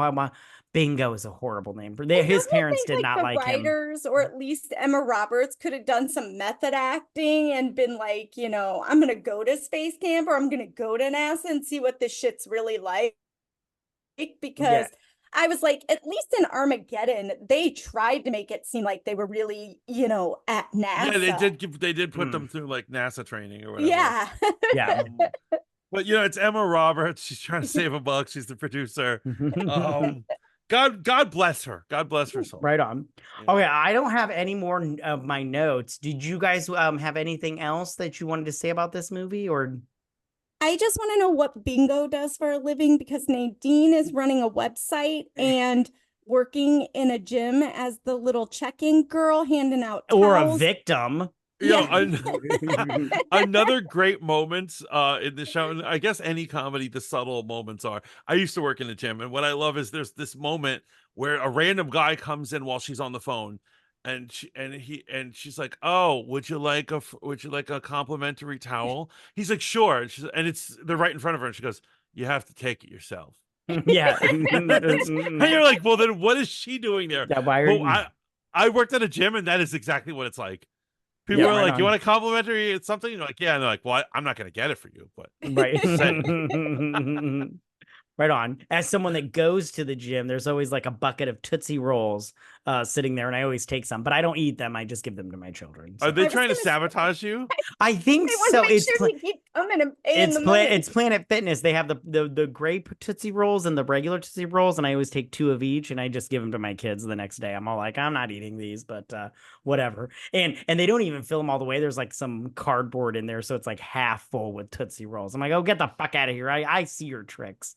Bingo is a horrible name for don't his you parents think did like not the like him. writers or at least Emma Roberts could have done some method acting and been like, I'm gonna go to space camp or I'm gonna go to NASA and see what this shit's really like? Yeah, Because I was like, at least in Armageddon, they tried to make it seem like they were really, at yeah, NASA. they did put mm, them through like NASA training or whatever. Yeah. yeah. But it's Emma Roberts. She's trying to save a buck. She's the producer. Um, God bless her. God bless her soul. Right on. Yeah. Okay, I don't have any more of my notes. Did you guys have anything else that you wanted to say about this movie or? I just want to know what Bingo does for a living because Nadine is running a website and working in a gym as the little check-in girl, handing out Or a towels. victim? Yeah. Another great moment in the show, and I guess any comedy, the subtle moments are. I used to work in the gym, and what I love is there's this moment where a random guy comes in while she's on the phone, and she's like, "Oh, would you like a complimentary towel?" He's like, "Sure," and they're right in front of her, and she goes, "You have to take it yourself." Yeah. And you're like, well, then what is she doing there? Yeah, why are Well, you? I worked at a gym, and that is exactly what it's like. People Yeah, are right like, "You on. want a complimentary something?" You're like, "Yeah." And they're like, "Well, I'm not going to get it for you, but Right. just saying." Right on. As someone that goes to the gym, there's always like a bucket of Tootsie Rolls sitting there, and I always take some, but I don't eat them. I just give them to my children. Are So they I was trying to gonna say, sabotage you? I think they want to so. make sure you keep coming and paying the money. It's Planet Fitness. They have the grape Tootsie Rolls and the regular Tootsie Rolls, and I always take two of each, and I just give them to my kids the next day. I'm all like, I'm not eating these, but whatever. And they don't even fill them all the way. There's like some cardboard in there, so it's like half full with Tootsie Rolls. I'm like, oh, get the fuck out of here. I see your tricks.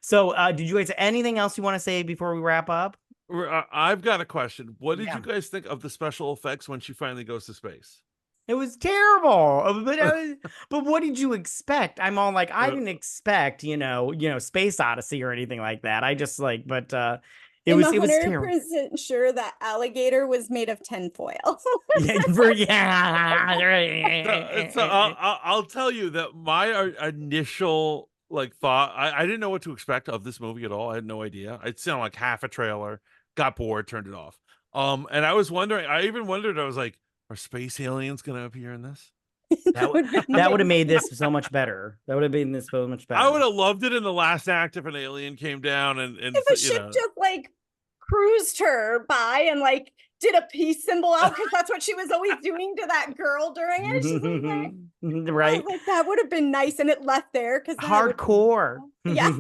So did you guys anything else you want to say before we wrap up? I've got a question. What did Yeah. you guys think of the special effects when she finally goes to space? It was terrible. But what did you expect? I'm all like, I Uh, didn't expect, Space Odyssey or anything like that. I just like, but it I'm was terrible. 100% sure that alligator was made of tinfoil. Yeah, So I'll tell you that my initial like thought, I didn't know what to expect of this movie at all. I had no idea. I'd seen like half a trailer, got bored, turned it off. And I was wondering, I even wondered, I was like, are space aliens going to appear in this? That would be that would have nice. made this so much better. That would have made this so much I would better. have loved it in the last act if an alien came down and If a ship just like cruised her by and like did a peace symbol out because that's what she was always doing to that girl during it. She's like, I Right? was like, that would have been nice, and it left there because Hardcore. Yeah.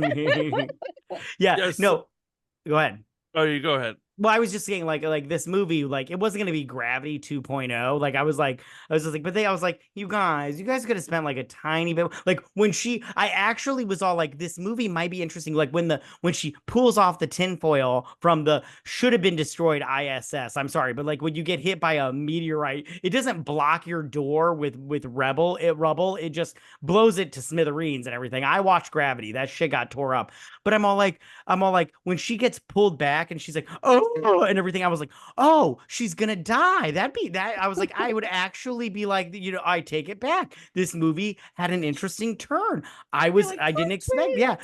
Yeah. Yes. No, go ahead. Oh, you go ahead. Well, I was just saying, like this movie, like it wasn't gonna be Gravity 2.0. Like I was just like, but I was like, you guys could have spent like a tiny bit. Like I actually was all like, this movie might be interesting. Like when she pulls off the tinfoil from the should have been destroyed ISS. I'm sorry, but like when you get hit by a meteorite, it doesn't block your door with rubble. It just blows it to smithereens and everything. I watched Gravity. That shit got tore up. But I'm all like, when she gets pulled back and she's like, oh, and everything, I was like, oh, she's gonna die. That'd be that. I was like, I would actually be like, I take it back. This movie had an interesting turn. I didn't expect, yeah.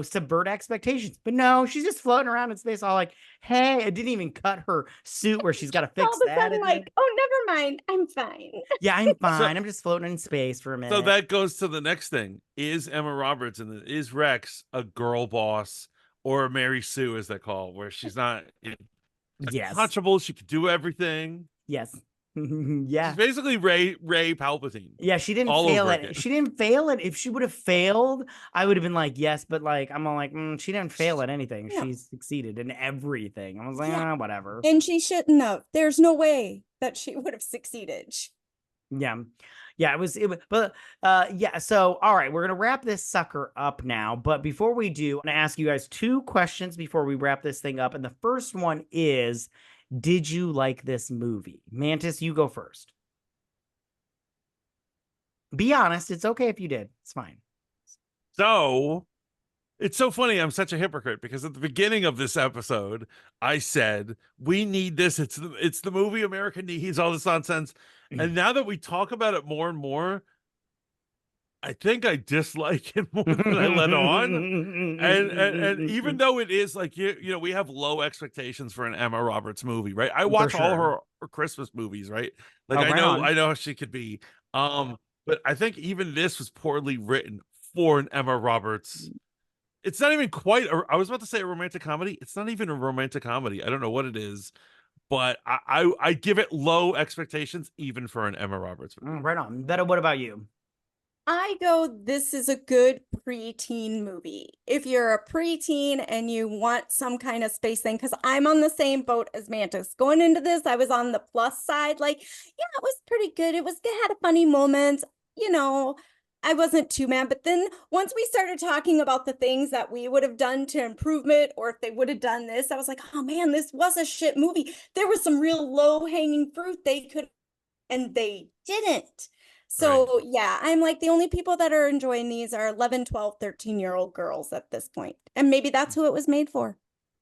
Subvert expectations. But no, she's just floating around in space, all like, hey, it didn't even cut her suit where she's got to all fix of a that. sudden, like, oh, never mind, I'm fine. Yeah, I'm fine. I'm just floating in space for a minute. So that goes to the next thing. Is Emma Roberts and is Rex a girl boss or a Mary Sue, as they call, where she's not yes, untouchable? She could do everything. yes. Yeah. She's basically Ray Palpatine. Yeah, she didn't all fail over it. again. She didn't fail it. If she would have failed, I would have been like, yes, but like, I'm all like, she didn't fail at anything. No. She succeeded in everything. I was like, whatever. And she shouldn't have. There's no way that she would have succeeded. Yeah. Yeah, but yeah, so all right, we're gonna wrap this sucker up now. But before we do, I'm gonna ask you guys two questions before we wrap this thing up. And the first one is, did you like this movie? Mantis, you go first. Be honest, it's okay if you did. It's fine. So it's so funny. I'm such a hypocrite because at the beginning of this episode, I said, we need this. It's the movie America needs, all this nonsense. And now that we talk about it more and more, I think I dislike it more than I let on. And even though it is like, we have low expectations for an Emma Roberts movie, right? I watch all her Christmas movies, right? Like I know how she could be. But I think even this was poorly written for an Emma Roberts. It's not even quite I was about to say a romantic comedy. It's not even a romantic comedy. I don't know what it is, but I give it low expectations even for an Emma Roberts movie. Right on. Vetta, what about you? I go, this is a good preteen movie. If you're a preteen and you want some kind of space thing, because I'm on the same boat as Mantis. Going into this, I was on the plus side. Like, yeah, it was pretty good. It had a funny moment. I wasn't too mad. But then once we started talking about the things that we would have done to improve it, or if they would have done this, I was like, oh man, this was a shit movie. There was some real low-hanging fruit they could, and they didn't. So right. Yeah, I'm like, the only people that are enjoying these are 11, 12, 13-year-old girls at this point. And maybe that's who it was made for.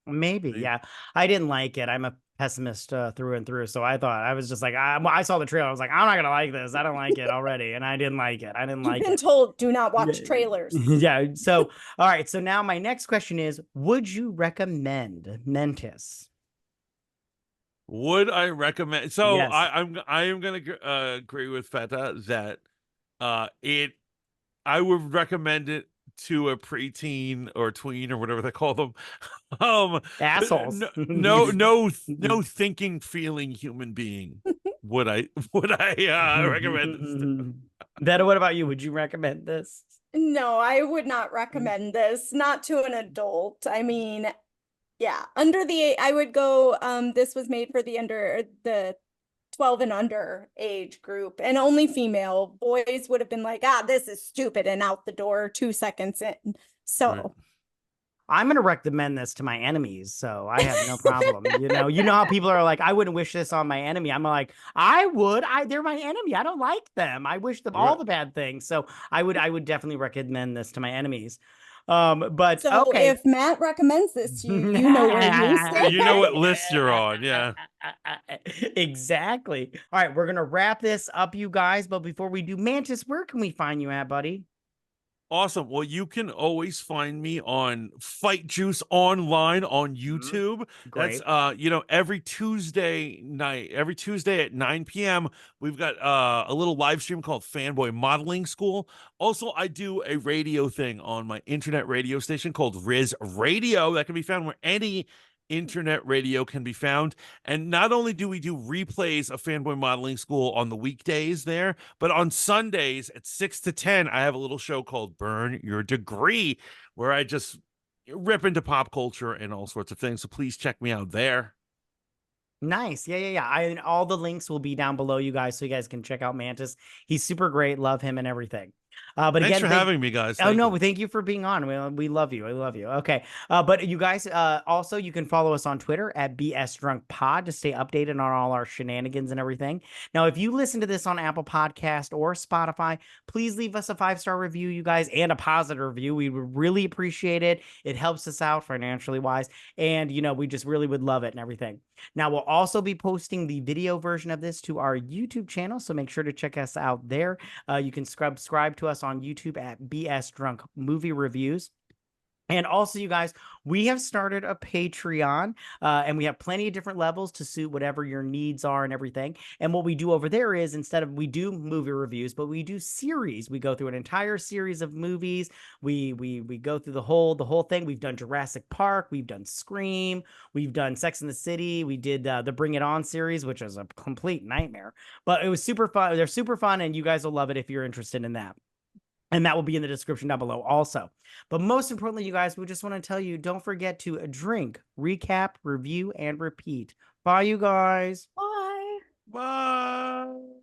Maybe, yeah. I didn't like it. I'm a pessimist through and through. So I was just like, I saw the trailer. I was like, I'm not gonna like this. I don't like it already, and I didn't like it. I didn't You've like been it. told do not watch Yeah. trailers. Yeah. So, all right. So now my next question is, would you recommend Mantis? Would I recommend? So Yes. I am gonna agree with Feta that it I would recommend it to a preteen or tween or whatever they call them. Assholes. No thinking, feeling human being would I recommend this to. Vetta, what about you? Would you recommend this? No, I would not recommend this, not to an adult. I mean, yeah, I would go, this was made for the 12 and under age group and only female. Boys would have been like, this is stupid and out the door 2 seconds in. So Right. I'm gonna recommend this to my enemies, so I have no problem. You know how people are like, I wouldn't wish this on my enemy. I'm like, I would. They're my enemy. I don't like them. I wish them all the bad things. So I would definitely recommend this to my enemies. But so okay. if Matt recommends this to you, you know where you stand. You know what list you're on, yeah. Exactly. All right, we're gonna wrap this up, you guys. But before we do, Mantis, where can we find you at, buddy? Awesome. Well, you can always find me on Fight Juice Online on YouTube. Great. That's every Tuesday night, every Tuesday at 9 p.m. we've got a little live stream called Fanboy Modeling School. Also, I do a radio thing on my internet radio station called Riz Radio that can be found where any internet radio can be found. And not only do we do replays of Fanboy Modeling School on the weekdays there, but on Sundays at 6 to 10 I have a little show called Burn Your Degree where I just rip into pop culture and all sorts of things. So please check me out there. Nice. Yeah. All the links will be down below, you guys, so you guys can check out Mantis. He's super great. Love him and everything. But Thanks again, for having me, guys. Thank you for being on. We love you. I love you. Okay. But you guys, also you can follow us on Twitter at BS Drunk Pod to stay updated on all our shenanigans and everything. Now, if you listen to this on Apple Podcast or Spotify, please leave us a 5-star review, you guys, and a positive review. We would really appreciate it. It helps us out financially wise. And, we just really would love it and everything. Now, we'll also be posting the video version of this to our YouTube channel, so make sure to check us out there. You can subscribe to us on YouTube at BS Drunk Movie Reviews. And also, you guys, we have started a Patreon, and we have plenty of different levels to suit whatever your needs are and everything. And what we do over there is we do movie reviews, but we do series. We go through an entire series of movies. We go through the whole thing. We've done Jurassic Park. We've done Scream. We've done Sex and the City. We did the Bring It On series, which is a complete nightmare, but it was super fun. They're super fun, and you guys will love it if you're interested in that. And that will be in the description down below also. But most importantly, you guys, we just want to tell you, don't forget to drink, recap, review, and repeat. Bye, you guys. Bye. Bye.